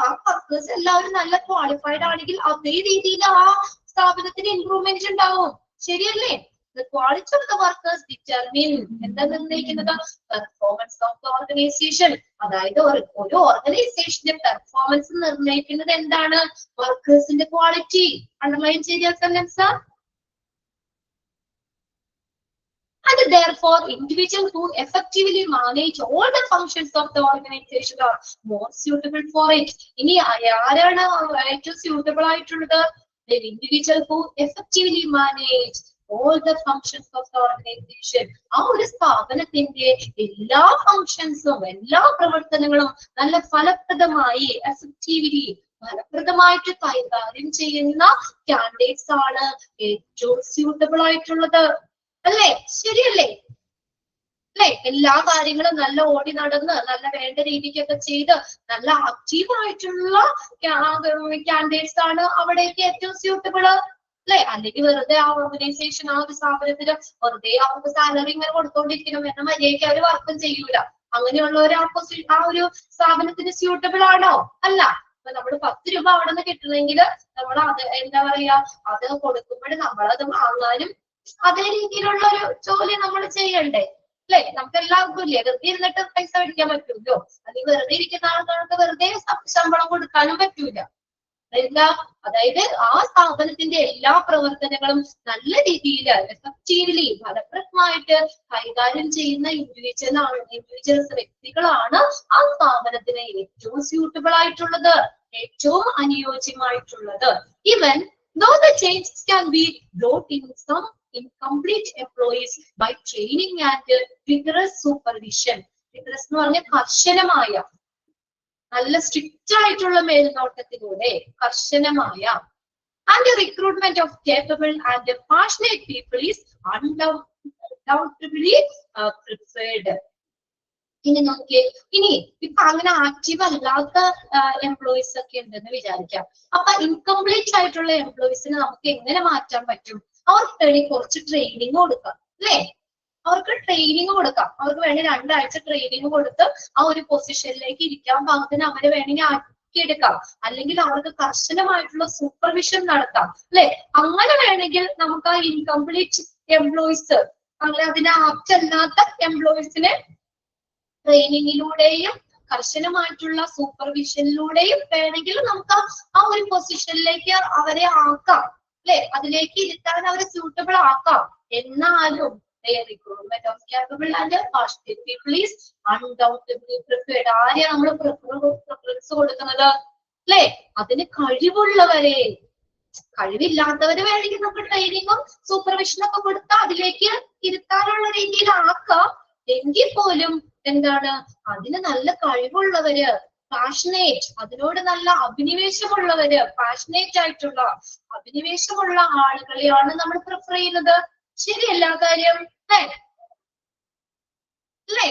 ആ വർക്കേഴ്സ് എല്ലാവരും നല്ല ക്വാളിഫൈഡ് ആണെങ്കിൽ അതേ രീതിയിൽ ആ സ്ഥാപനത്തിന് ഇംപ്രൂവ്മെന്റ് ഉണ്ടാവും. ശരിയല്ലേ? The quality of the workers determine എന്താ നിർണ്ണയിക്കുന്നത്? Performance of the organisation. അതായത് ഒരു ഓർഗനൈസേഷന്റെ പെർഫോമൻസ് നിർണ്ണയിക്കുന്നത് എന്താണ്? വർക്കേഴ്സിന്റെ ക്വാളിറ്റി. അണ്ടർലൈൻ ചെയ്ത sentence. And therefore individuals who effectively manage all the functions of the organization are more suitable for it. ഇനി ആരാണ് ഏറ്റവും സ്യൂട്ടബിൾ ആയിട്ടുള്ളത്? The individual who effectively manage all the functions of the organization. ആ ഒരു സ്ഥാപനത്തിന്റെ എല്ലാ ഫങ്ഷൻസും എല്ലാ പ്രവർത്തനങ്ങളും നല്ല ഫലപ്രദമായി എഫക്റ്റീവ്ലി ഫലപ്രദമായിട്ട് കൈകാര്യം ചെയ്യുന്ന കാൻഡിഡേറ്റ്സ് ആണ് ഏറ്റവും സ്യൂട്ടബിൾ ആയിട്ടുള്ളത്. അല്ലേ? ശരിയല്ലേ? അല്ലെ, എല്ലാ കാര്യങ്ങളും നല്ല ഓടി നടന്ന് നല്ല വേണ്ട രീതിക്കൊക്കെ ചെയ്ത് നല്ല ആക്റ്റീവ് ആയിട്ടുള്ള കാൻഡിഡേറ്റ്സ് ആണ് അവിടേക്ക് ഏറ്റവും സ്യൂട്ടബിൾ അല്ലെ. അല്ലെങ്കിൽ വെറുതെ ആ ഓർഗനൈസേഷൻ ആ ഒരു സ്ഥാപനത്തിന് വെറുതെ അവർക്ക് സാലറി ഇങ്ങനെ കൊടുത്തോണ്ടിരിക്കണം എന്ന മര്യാദയ്ക്ക് അവർ വർക്കും ചെയ്യൂല. അങ്ങനെയുള്ളവർ ആ ഒരു സ്ഥാപനത്തിന് സ്യൂട്ടബിൾ ആണോ? അല്ല. അപ്പൊ നമ്മൾ 10 രൂപ അവിടെ നിന്ന് കിട്ടണമെങ്കിൽ നമ്മൾ അത് എന്താ പറയാ, അത് കൊടുക്കുമ്പോഴും നമ്മളത് വാങ്ങാനും അതേ രീതിയിലുള്ള ഒരു ജോലി നമ്മൾ ചെയ്യണ്ടേ അല്ലെ. നമുക്ക് എല്ലാവർക്കും ഇല്ലേ വെറുതെ ഇരുന്നിട്ട് പൈസ മേടിക്കാൻ പറ്റൂല്ലോ, അല്ലെങ്കിൽ വെറുതെ ഇരിക്കുന്ന ആളുകൾക്ക് വെറുതെ ശമ്പളം കൊടുക്കാനും പറ്റൂല. അതായത് ആ സ്ഥാപനത്തിന്റെ എല്ലാ പ്രവർത്തനങ്ങളും നല്ല രീതിയിൽ എഫക്റ്റീവ്ലി ഫലപ്രദമായിട്ട് കൈകാര്യം ചെയ്യുന്ന ഇൻഡിവിജ്വൽസ് വ്യക്തികളാണ് ആ സ്ഥാപനത്തിന് ഏറ്റവും സ്യൂട്ടബിൾ ആയിട്ടുള്ളത്, ഏറ്റവും അനുയോജ്യമായിട്ടുള്ളത്. Even though the changes can be brought in some incomplete employees by training and vigorous supervision. vigorous എന്ന് പറഞ്ഞാൽ കർശനമായ നല്ല സ്ട്രിക്റ്റ് ആയിട്ടുള്ള മേൽനോട്ടത്തിലൂടെ കർശനമായ and the recruitment of capable and passionate people is undoubtedly preferred. ഇനി നോക്കിയേ, ഇനി ഇപ്പൊ അങ്ങനെ ആക്റ്റീവ് അല്ലാത്ത എംപ്ലോയീസ് ഒക്കെ ഉണ്ടെന്ന് വിചാരിക്കാം. അപ്പൊ ഇൻകംപ്ലീറ്റ് ആയിട്ടുള്ള എംപ്ലോയീസിനെ നമുക്ക് എങ്ങനെ മാറ്റാൻ പറ്റും? അവർക്ക് കുറച്ച് ട്രെയിനിങ് കൊടുക്കാം അല്ലെ. അവർക്ക് ട്രെയിനിങ് കൊടുക്കാം. അവർക്ക് വേണമെങ്കിൽ 2 ആഴ്ച ട്രെയിനിങ് കൊടുത്ത് ആ ഒരു പൊസിഷനിലേക്ക് ഇരിക്കാൻ പാകത്തിന് അവരെ വേണമെങ്കിൽ ആക്കിയെടുക്കാം. അല്ലെങ്കിൽ അവർക്ക് കർശനമായിട്ടുള്ള സൂപ്പർവിഷൻ നടത്താം അല്ലെ. അങ്ങനെ വേണമെങ്കിൽ നമുക്ക് ആ ഇൻകംപ്ലീറ്റ് എംപ്ലോയീസ്, അങ്ങനെ അതിന് ആപ്റ്റ് അല്ലാത്ത എംപ്ലോയീസിനെ ട്രെയിനിങ്ങിലൂടെയും കർശനമായിട്ടുള്ള സൂപ്പർവിഷനിലൂടെയും വേണമെങ്കിൽ നമുക്ക് ആ ഒരു പൊസിഷനിലേക്ക് അവരെ ആക്കാം അല്ലെ. അതിലേക്ക് ഇരുത്താൻ അവരെ സ്യൂട്ടബിൾ ആക്കാം. എന്നാലും recruitment of capable and passionate people is undoubtedly preferred. ആരെയാണ് നമ്മൾ പ്രിഫറൻസ് കൊടുക്കുന്നത് അല്ലെ? അതിന് കഴിവുള്ളവരെ. കഴിവില്ലാത്തവര് വേണമെങ്കിൽ നമുക്ക് ട്രെയിനിങ്ങും സൂപ്പർവിഷനും ഒക്കെ കൊടുത്താൽ അതിലേക്ക് ഇരുത്താനുള്ള രീതിയിൽ ആക്കാം. എങ്കിൽ പോലും എന്താണ്, അതിന് നല്ല കഴിവുള്ളവര്, പാഷനേറ്റ്, അതിനോട് നല്ല അഭിനിവേശമുള്ളവര്, പാഷനേറ്റ് ആയിട്ടുള്ള അഭിനിവേശമുള്ള ആളുകളെയാണ് നമ്മൾ പ്രിഫർ ചെയ്യുന്നത്. ശരിയല്ല കാര്യം അല്ലേ?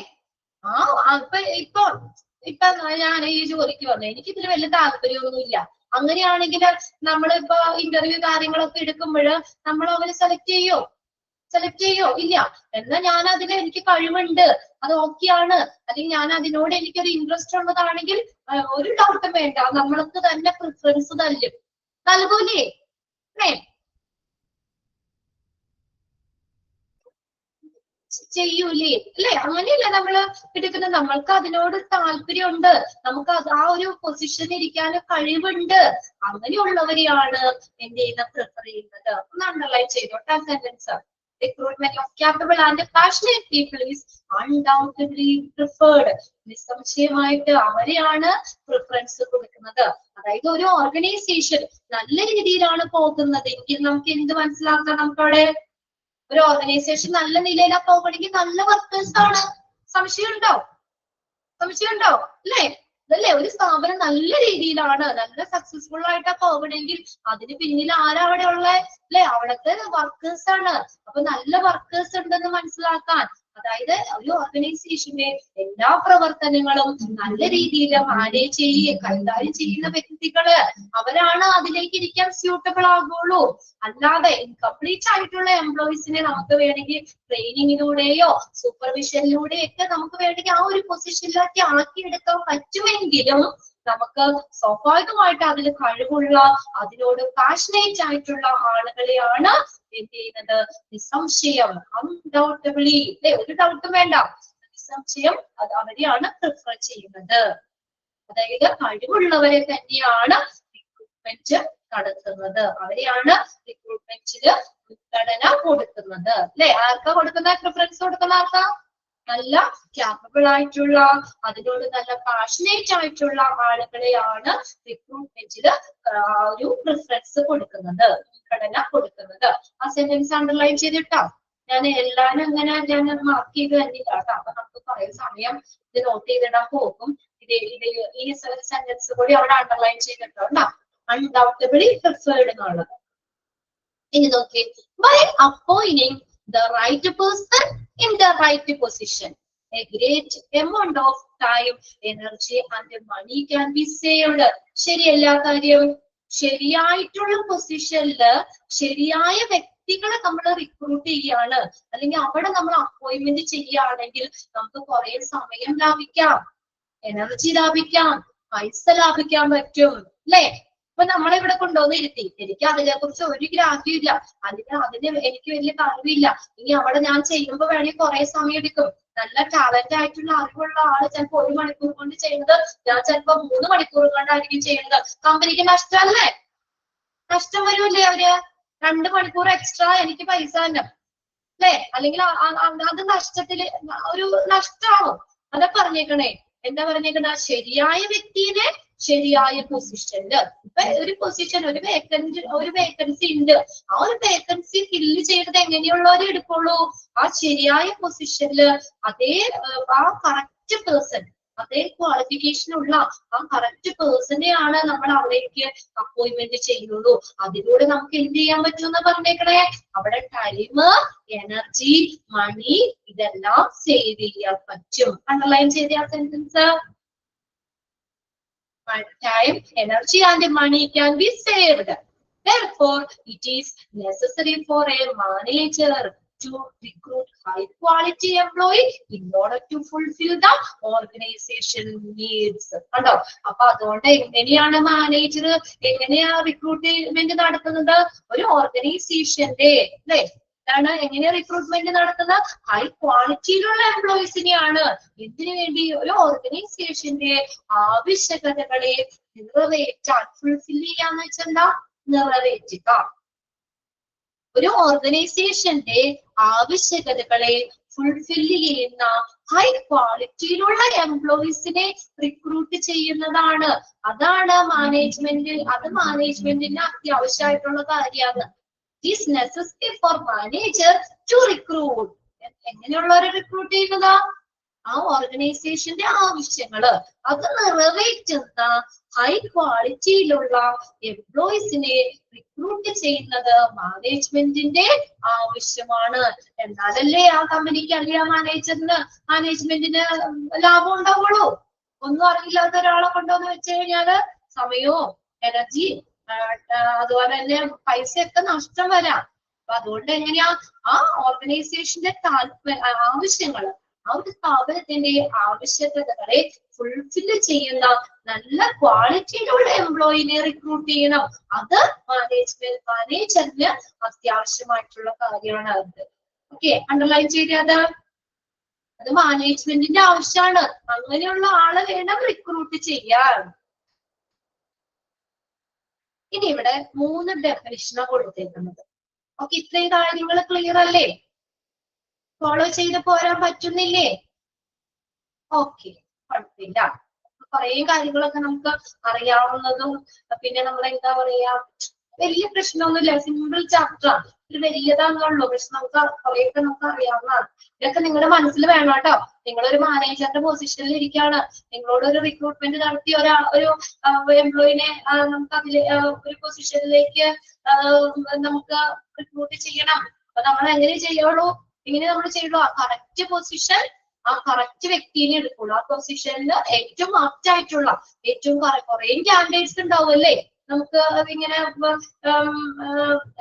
ഇപ്പൊ ഞാൻ ഈ ജോലിക്ക് വന്നത് എനിക്ക് ഇതിൽ വലിയ താല്പര്യമൊന്നുമില്ല. അങ്ങനെയാണെങ്കിൽ നമ്മളിപ്പോ ഇന്റർവ്യൂ കാര്യങ്ങളൊക്കെ എടുക്കുമ്പോൾ നമ്മൾ അവരെ സെലക്ട് ചെയ്യോ? ഇല്ല. എന്നാൽ ഞാൻ അതിൽ എനിക്ക് കഴിവുണ്ട്, അത് ഓക്കെയാണ്, അല്ലെങ്കിൽ ഞാൻ അതിനോട് എനിക്കൊരു ഇൻട്രസ്റ്റ് ഉള്ളതാണെങ്കിൽ ഒരു ഡൗട്ടും വേണ്ട, നമ്മൾക്ക് തന്നെ പ്രിഫറൻസ് നൽകൂലേ? ചെയ്യൂലേ അല്ലെ? അങ്ങനെയല്ല നമ്മൾ എടുക്കുന്നത്. നമ്മൾക്ക് അതിനോട് താല്പര്യമുണ്ട്, നമുക്ക് ആ ഒരു പൊസിഷനിൽ ഇരിക്കാൻ കഴിവുണ്ട്. അങ്ങനെയുള്ളവരെയാണ് എന്ത് ചെയ്യുന്ന പ്രിഫർ ചെയ്യുന്നത്. ഒന്ന് അണ്ടർലൈൻ ചെയ്തോട്ടെ sentence. recruitment of capable and passionate people is undoubtedly preferred. നിസ്സംശയമായിട്ട് അവരെയാണ് പ്രിഫറൻസ് കൊടുക്കുന്നത്. അതായത് ഒരു ഓർഗനൈസേഷൻ നല്ല രീതിയിലാണ് പോകുന്നത് എങ്കിൽ നമുക്ക് എന്ത് മനസ്സിലാക്കാം? നമുക്കവിടെ ഒരു ഓർഗനൈസേഷൻ നല്ല നിലയിലാണ് പോകണമെങ്കിൽ നല്ല വർക്കേഴ്സ് ആണ്. സംശയമുണ്ടോ? അല്ലേ? അതല്ലേ, ഒരു സ്ഥാപനം നല്ല രീതിയിലാണ് നല്ല സക്സസ്ഫുൾ ആയിട്ടാ പോകണമെങ്കിൽ അതിന് പിന്നിൽ ആരാ അവിടെ ഉള്ള അല്ലെ? അവിടുത്തെ വർക്കേഴ്സ് ആണ്. അപ്പൊ നല്ല വർക്കേഴ്സ് ഉണ്ടെന്ന് മനസ്സിലാക്കാൻ, അതായത് ഒരു ഓർഗനൈസേഷന്റെ എല്ലാ പ്രവർത്തനങ്ങളും നല്ല രീതിയിൽ മാനേജ് കൈകാര്യം ചെയ്യുന്ന വ്യക്തികള് അവരാണ് അതിലേക്ക് ഇരിക്കാൻ സ്യൂട്ടബിൾ ആകുള്ളൂ. അല്ലാതെ ഇൻകംപ്ലീറ്റ് ആയിട്ടുള്ള എംപ്ലോയീസിനെ നമുക്ക് വേണമെങ്കിൽ ട്രെയിനിങ്ങിലൂടെയോ സൂപ്പർവിഷനിലൂടെയോ ഒക്കെ നമുക്ക് വേണമെങ്കിൽ ആ ഒരു പൊസിഷനിലേക്ക് ആക്കിയെടുക്കാൻ പറ്റുമെങ്കിലും നമുക്ക് സ്വാഭാവികമായിട്ട് അതിൽ കഴിവുള്ള, അതിനോട് പാഷനേറ്റ് ആയിട്ടുള്ള ആളുകളെയാണ് എന്ത് ചെയ്യുന്നത്? നിസ്സംശയം, അൺഡൗട്ടബിളി, ഒരു ഡൗട്ടും വേണ്ട, നിസ്സംശയം അത് അവരെയാണ് പ്രിഫർ ചെയ്യുന്നത്. അതായത് കഴിവുള്ളവരെ തന്നെയാണ് റിക്രൂട്ട്മെന്റ് നടത്തുന്നത്, അവരെയാണ് റിക്രൂട്ട്മെന്റിന് മുൻഗണന കൊടുക്കുന്നത്. അല്ലെ? ആർക്കാ കൊടുക്കുന്ന പ്രിഫറൻസ് കൊടുക്കുന്ന? ആർക്കാ? നല്ല ക്യാപ്പബിൾ ആയിട്ടുള്ള, അതിനോട് നല്ല പാഷനേറ്റ് ആയിട്ടുള്ള ആളുകളെയാണ് റിക്രൂട്ട്മെന്റില് ഒരു പ്രിഫറൻസ് കൊടുക്കുന്നത്, മുൻഗണന കൊടുക്കുന്നത്. ആ സെന്റൻസ് അണ്ടർലൈൻ ചെയ്തിട്ടോ. ഞാൻ എല്ലാരും അങ്ങനെ ഞാൻ മാർക്ക് ചെയ്ത് തന്നില്ല കേട്ടോ. അപ്പൊ നമുക്ക് കുറെ സമയം ഇത് നോട്ട് ചെയ്തിടാൻ പോകും. ഈ സെന്റൻസ് കൂടി അവിടെ അണ്ടർലൈൻ ചെയ്തിട്ടുണ്ടോ? അൺഡൗട്ടബിളി പ്രിഫേർഡ് എന്നുള്ളത്. ഇനി നോക്കി, by appointing the right person in the right position, a great amount of time, energy and money can be saved. ശരിയല്ല കാര്യം? ശരിയായിട്ടുള്ള പൊസിഷനില് ശരിയായ വ്യക്തികളെ നമ്മൾ റിക്രൂട്ട് ചെയ്യാണ്, അല്ലെങ്കിൽ അവിടെ നമ്മൾ അപ്പോയിന്റ്മെന്റ് ചെയ്യുകയാണെങ്കിൽ നമുക്ക് കുറെ സമയം ലാഭിക്കാം, എനർജി ലാഭിക്കാം, പൈസ ലാഭിക്കാൻ പറ്റും. അല്ലെ? ഇപ്പൊ നമ്മളെ ഇവിടെ കൊണ്ടുവന്ന് ഇരുത്തി, എനിക്ക് അതിനെ കുറിച്ച് ഒരു ഗ്രാഹ്യം ഇല്ല, അതിന് എനിക്ക് വലിയ കഴിവില്ല. ഇനി അവിടെ ഞാൻ ചെയ്യുമ്പോൾ വേണമെങ്കിൽ കുറെ സമയം എടുക്കും. നല്ല ടാലന്റ് ആയിട്ടുള്ള അറിവുള്ള ആള് ചിലപ്പോ 1 മണിക്കൂർ കൊണ്ട് ചെയ്യുന്നത് ഞാൻ ചിലപ്പോ 3 മണിക്കൂർ കൊണ്ടായിരിക്കും ചെയ്യുന്നത്. കമ്പനിക്ക് നഷ്ടമല്ലേ? നഷ്ടം വരുമല്ലേ? അവര് 2 മണിക്കൂർ എക്സ്ട്രാ എനിക്ക് പൈസ തന്നെ, അല്ലെ? അല്ലെങ്കിൽ അത് നഷ്ടത്തില് ഒരു നഷ്ടമാവും. അതാ പറഞ്ഞേക്കണേ. എന്താ പറഞ്ഞേക്കണ? ശരിയായ വ്യക്തിയെ ശരിയായ പൊസിഷനില്. ഇപ്പൊ ഒരു പൊസിഷൻ, ഒരു വേക്കൻസി ഉണ്ട്. ആ ഒരു വേക്കൻസി ഫില്ല് ചെയ്തത് എങ്ങനെയുള്ളവരെ എടുക്കുള്ളൂ? ആ ശരിയായ പൊസിഷനില് ആ കറക്റ്റ് പേഴ്സൺ, അതേ ക്വാളിഫിക്കേഷൻ ഉള്ള ആ കറക്റ്റ് പേഴ്സണെയാണ് നമ്മൾ അവിടേക്ക് അപ്പോയിന്റ്മെന്റ് ചെയ്യുള്ളൂ. അതിലൂടെ നമുക്ക് എന്ത് ചെയ്യാൻ പറ്റുമെന്ന് പറഞ്ഞേക്കണേ? അവിടെ ടൈം, എനർജി, മണി ഇതെല്ലാം സേവ് ചെയ്യാൻ പറ്റും. അണ്ടർലൈൻ ചെയ്ത ആ sentence. Time, energy and money can be saved. Therefore, it is necessary for a manager to recruit high quality employee in order to fulfill the organization needs. കണ്ടോ? അപ്പൊ അതുകൊണ്ട് എങ്ങനെയാണ് manager എങ്ങനെയാ റിക്രൂട്ട്മെന്റ് നടത്തുന്നത്? ഒരു ഓർഗനൈസേഷന്റെ അല്ലെ എങ്ങനെയാ റിക്രൂട്ട്മെന്റ് നടത്തുന്നത്? ഹൈ ക്വാളിറ്റിയിലുള്ള എംപ്ലോയീസിനെയാണ്. ഇതിനു വേണ്ടി ഒരു ഓർഗനൈസേഷന്റെ ആവശ്യകതകളെ നിറവേറ്റാൻ, ഫുൾഫിൽ ചെയ്യാന്ന് വെച്ചെന്താ? നിറവേറ്റുക. ഒരു ഓർഗനൈസേഷന്റെ ആവശ്യകതകളെ ഫുൾഫിൽ ചെയ്യുന്ന ഹൈ ക്വാളിറ്റിയിലുള്ള എംപ്ലോയീസിനെ റിക്രൂട്ട് ചെയ്യുന്നതാണ്. അതാണ് മാനേജ്മെന്റ്. അത് മാനേജ്മെന്റിന് അത്യാവശ്യമായിട്ടുള്ള കാര്യമാണ്. It is necessary for manager to recruit. എങ്ങനെയുള്ളവരെ റിക്രൂട്ട് ചെയ്യുന്നതാ? ആ ഓർഗനൈസേഷന്റെ ആവശ്യങ്ങള് അത് നിറവേറ്റുന്ന ഹൈ ക്വാളിറ്റിയിലുള്ള എംപ്ലോയീസിനെ റിക്രൂട്ട് ചെയ്യുന്നത് മാനേജ്മെന്റിന്റെ ആവശ്യമാണ്. എന്നാലല്ലേ ആ കമ്പനിക്ക് അല്ലെങ്കിൽ മാനേജ്മെന്റിന് ലാഭം ഉണ്ടാവുള്ളൂ. ഒന്നും അറിയില്ലാത്ത ഒരാളെ കൊണ്ടുവന്ന് വെച്ച് കഴിഞ്ഞാല് സമയവും എനർജിയും അതുപോലെ തന്നെ പൈസയൊക്കെ നഷ്ടം വരാം. അപ്പൊ അതുകൊണ്ട് എങ്ങനെയാ ആ ഓർഗനൈസേഷന്റെ ആവശ്യങ്ങള്, ആ ഒരു സ്ഥാപനത്തിന്റെ ആവശ്യകതകളെ ഫുൾഫില്ല് ചെയ്യുന്ന നല്ല ക്വാളിറ്റിയിലുള്ള എംപ്ലോയിനെ റിക്രൂട്ട് ചെയ്യണം. അത് മാനേജറിന് അത്യാവശ്യമായിട്ടുള്ള കാര്യമാണ്. അത് ഓക്കെ, അണ്ടർലൈൻ ചെയ്തത്. അത് മാനേജ്മെന്റിന്റെ ആവശ്യമാണ്. അങ്ങനെയുള്ള ആളെ വേണം റിക്രൂട്ട് ചെയ്യാൻ. ഇനി ഇവിടെ 3 ഡെഫിനിഷനാണ് കൊടുത്തേക്കുന്നത്. ഓക്കെ, ഇത്രയും കാര്യങ്ങൾ ക്ലിയർ അല്ലേ? ഫോളോ ചെയ്ത് പോരാൻ പറ്റുന്നില്ലേ? ഓക്കെ, കുഴപ്പമില്ല. കുറെ കാര്യങ്ങളൊക്കെ നമുക്ക് അറിയാവുന്നതും പിന്നെ നമ്മൾ എന്താ പറയാ വലിയ പ്രശ്നമൊന്നുമില്ല. സിമ്പിൾ ചാപ്റ്റർ ആണ്. ഇത് വലിയതാണെന്നുള്ളൂ, പക്ഷെ നമുക്ക് കുറെയൊക്കെ നമുക്ക് അറിയാവുന്നതാണ്. ഇതൊക്കെ നിങ്ങളുടെ മനസ്സിൽ വേണം കേട്ടോ. നിങ്ങളൊരു മാനേജറിന്റെ പൊസിഷനിൽ ഇരിക്കുകയാണ്. നിങ്ങളോട് ഒരു റിക്രൂട്ട്മെന്റ് നടത്തി ഒരു എംപ്ലോയിനെ നമുക്ക് അതിൽ ഒരു പൊസിഷനിലേക്ക് നമുക്ക് റിക്രൂട്ട് ചെയ്യണം. അപ്പൊ നമ്മൾ എങ്ങനെ ചെയ്യുള്ളൂ? ഇങ്ങനെ നമ്മൾ ചെയ്യുള്ളൂ. ആ കറക്റ്റ് പൊസിഷൻ, ആ കറക്റ്റ് വ്യക്തിനെ എടുക്കുള്ളൂ. ആ പൊസിഷനിൽ ഏറ്റവും ആപ്റ്റ് ആയിട്ടുള്ള ഏറ്റവും കുറെ കാൻഡിഡേറ്റ്സ് ഉണ്ടാവും അല്ലേ? നമുക്ക് ഇങ്ങനെ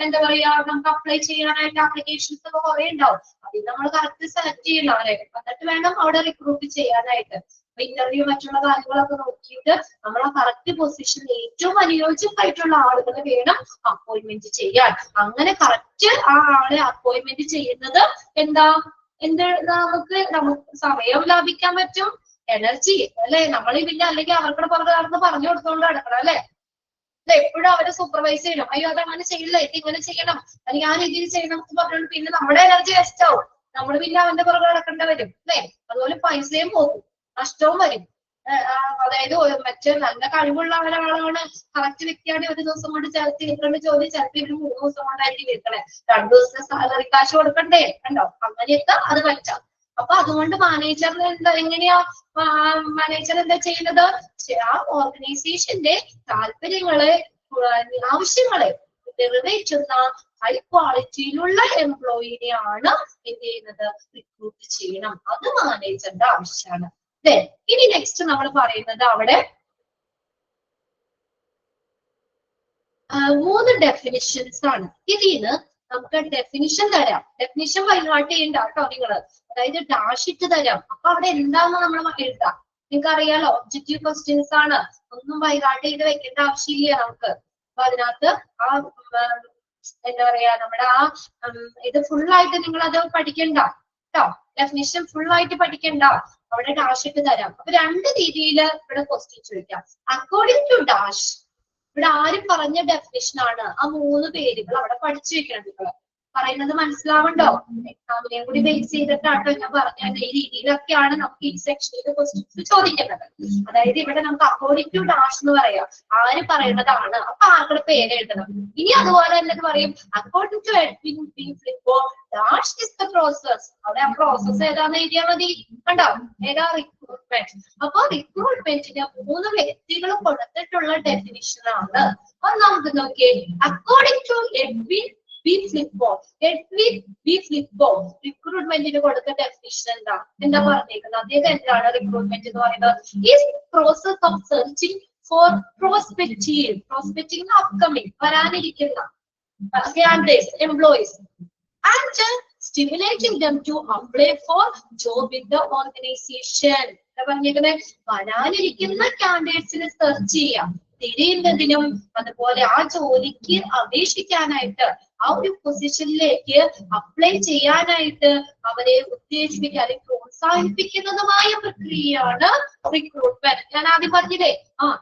എന്താ പറയാ, നമുക്ക് അപ്ലൈ ചെയ്യാനായിട്ട് ആപ്ലിക്കേഷൻസ് ഒക്കെ കുറെ ഉണ്ടാവും. അതിൽ നമ്മൾ കറക്റ്റ് സെലക്ട് ചെയ്യണം അവരെ. എന്നിട്ട് വേണം അവിടെ റിക്രൂട്ട് ചെയ്യാനായിട്ട്. ഇന്റർവ്യൂ മറ്റുള്ള കാര്യങ്ങളൊക്കെ നോക്കിയിട്ട് നമ്മൾ ആ കറക്റ്റ് പൊസിഷനിൽ ഏറ്റവും അനുയോജ്യമായിട്ടുള്ള ആളുകളെ വേണം അപ്പോയിന്റ്മെന്റ് ചെയ്യാൻ. അങ്ങനെ കറക്റ്റ് ആ ആളെ അപ്പോയിന്റ്മെന്റ് ചെയ്യുന്നത് എന്താ നമുക്ക് സമയം ലാഭിക്കാൻ പറ്റും, എനർജി അല്ലെ? നമ്മൾ പിന്നെ അല്ലെങ്കിൽ അവർക്കുടെ പുറകെ നടന്ന് പറഞ്ഞു കൊടുത്തോണ്ട് നടക്കണം അല്ലെ? എപ്പോഴും അവരെ സൂപ്പർവൈസ് ചെയ്യണം. അയ്യോ അതങ്ങനെ ചെയ്യില്ല, ഇത് ഇങ്ങനെ ചെയ്യണം, അല്ലെങ്കിൽ ആ രീതിയിൽ ചെയ്യണം എന്ന് പറഞ്ഞുകൊണ്ട് പിന്നെ നമ്മുടെ എനർജി വേസ്റ്റ് ആവും. നമ്മൾ പിന്നെ അവന്റെ പുറകെ നടക്കേണ്ടി വരും അല്ലെ? അതുപോലെ പൈസയും പോകും, നഷ്ടവും വരും. അതായത് മറ്റേ നല്ല കഴിവുള്ള ഒരാളാണ്, കറക്റ്റ് വ്യക്തിയാണ്, ഒരു ദിവസം കൊണ്ട് തീർക്കേണ്ട ജോലി ചിലപ്പോൾ ഇവര് 3 ദിവസം കൊണ്ടായിരിക്കും തീർക്കണേ. 2 ദിവസത്തെ സാലറി കാശ് കൊടുക്കണ്ടേ? കണ്ടോ? അങ്ങനെയൊക്കെ അത് പറ്റാം. അപ്പൊ അതുകൊണ്ട് മാനേജറിന് എങ്ങനെയാ മാനേജർ എന്താ ചെയ്യുന്നത്? ആ ഓർഗനൈസേഷന്റെ താല്പര്യങ്ങളെ ആവശ്യങ്ങളെ നിറവേറ്റുന്ന ഹൈ ക്വാളിറ്റിയിലുള്ള എംപ്ലോയിനെയാണ് എന്ത് ചെയ്യുന്നത്? റിക്രൂട്ട് ചെയ്യണം. അത് മാനേജറിന്റെ ആവശ്യമാണ്. ഇനി നെക്സ്റ്റ് നമ്മൾ പറയുന്നത് അവിടെ 3 ഡെഫിനിഷൻസ് ആണ്. ഇതിന്ന് നമുക്ക് ഡെഫിനിഷൻ തരാം. ഡെഫിനിഷൻ വൈകാട്ട് ചെയ്യണ്ട കേട്ടോ നിങ്ങള്. അതായത് ഡാഷ് ഇട്ട് തരാം. അപ്പൊ അവിടെ എന്താന്ന് നമ്മൾ എഴുതാം. നിങ്ങൾക്ക് അറിയാലോ, ഒബ്ജക്റ്റീവ് ക്വസ്റ്റ്യൻസ് ആണ്. ഒന്നും വൈകാട്ട് ചെയ്ത് വെക്കേണ്ട ആവശ്യമില്ല നമുക്ക്. അപ്പൊ അതിനകത്ത് ആ എന്താ പറയാ, നമ്മുടെ ആ ഇത് ഫുൾ ആയിട്ട് നിങ്ങൾ അത് പഠിക്കണ്ട കേട്ടോ. ഡെഫിനിഷൻ ഫുൾ ആയിട്ട് പഠിക്കണ്ട. അവിടെ ഡാഷ് ഇട്ട് തരാം. അപ്പൊ 2 രീതിയിൽ ഇവിടെ ക്വസ്റ്റ്യൻ ചോദിക്കാം. അക്കോർഡിംഗ് ടു ഡാഷ്, ഇവിടെ ആര് പറഞ്ഞ ഡെഫിനിഷൻ ആണ്? ആ 3 പേരുകൾ അവിടെ പഠിച്ചു വെക്കണം. നിങ്ങൾ പറയുന്നത് മനസ്സിലാവണ്ടോ? എക്സാമിനെയും കൂടി ബേസ് ചെയ്തിട്ടാട്ടോ ഞാൻ പറഞ്ഞത്. ഈ രീതിയിലൊക്കെയാണ് നമുക്ക് ഈ സെക്ഷനിൽ ക്വസ്റ്റ്യൻസ് ചോദിക്കുന്നത്. അതായത് ഇവിടെ നമുക്ക് അക്കോർഡിംഗ് ടു ഡാഷ് എന്ന് പറയാം. ആര് പറയുന്നതാണ്, അപ്പൊ ആരുടെ പേര് എഴുതണം. ഇനി അതുപോലെ തന്നെ പറയും according to Edwin B Flippo dash is the process. അവിടെ ആ പ്രോസസ് ഏതാന്ന് എഴുതിയാൽ മതി. കണ്ടോ? ഏതാ? റിക്രൂട്ട്മെന്റ്. അപ്പൊ റിക്രൂട്ട്മെന്റിന് 3 വ്യക്തികൾ കൊടുത്തിട്ടുള്ള ഡെഫിനിഷൻ ആണ്. ഒന്നാമത് നോക്കിയേ, according to Edwin B Flippo. Edwin B Flippo റിക്രൂട്ട്മെന്റിന് കൊടുത്ത ഡെഫിനിഷൻ എന്താ പറഞ്ഞേക്കുന്നത്? അദ്ദേഹം എന്താണ് റിക്രൂട്ട്മെന്റ് എന്ന് പറയുന്നത്? Is process of searching for prospective. Prospective upcoming, വരാനിരിക്കുന്ന candidates, employees, and stimulating them to apply for job in the organization. പറഞ്ഞിരിക്കുന്നത് വരാനിരിക്കുന്ന കാൻഡിഡേറ്റ്സിനെ സെർച്ച് ചെയ്യാം, തിരയുന്നതിനും അതുപോലെ ആ ജോലിക്ക് അപേക്ഷിക്കാനായിട്ട്, ആ ഒരു പൊസിഷനിലേക്ക് അപ്ലൈ ചെയ്യാനായിട്ട് അവരെ ഉത്തേജിപ്പിക്കാൻ അല്ലെങ്കിൽ പ്രോത്സാഹിപ്പിക്കുന്നതുമായ പ്രക്രിയയാണ് റിക്രൂട്ട്മെന്റ്. ഞാൻ ആദ്യം പറഞ്ഞില്ലേ,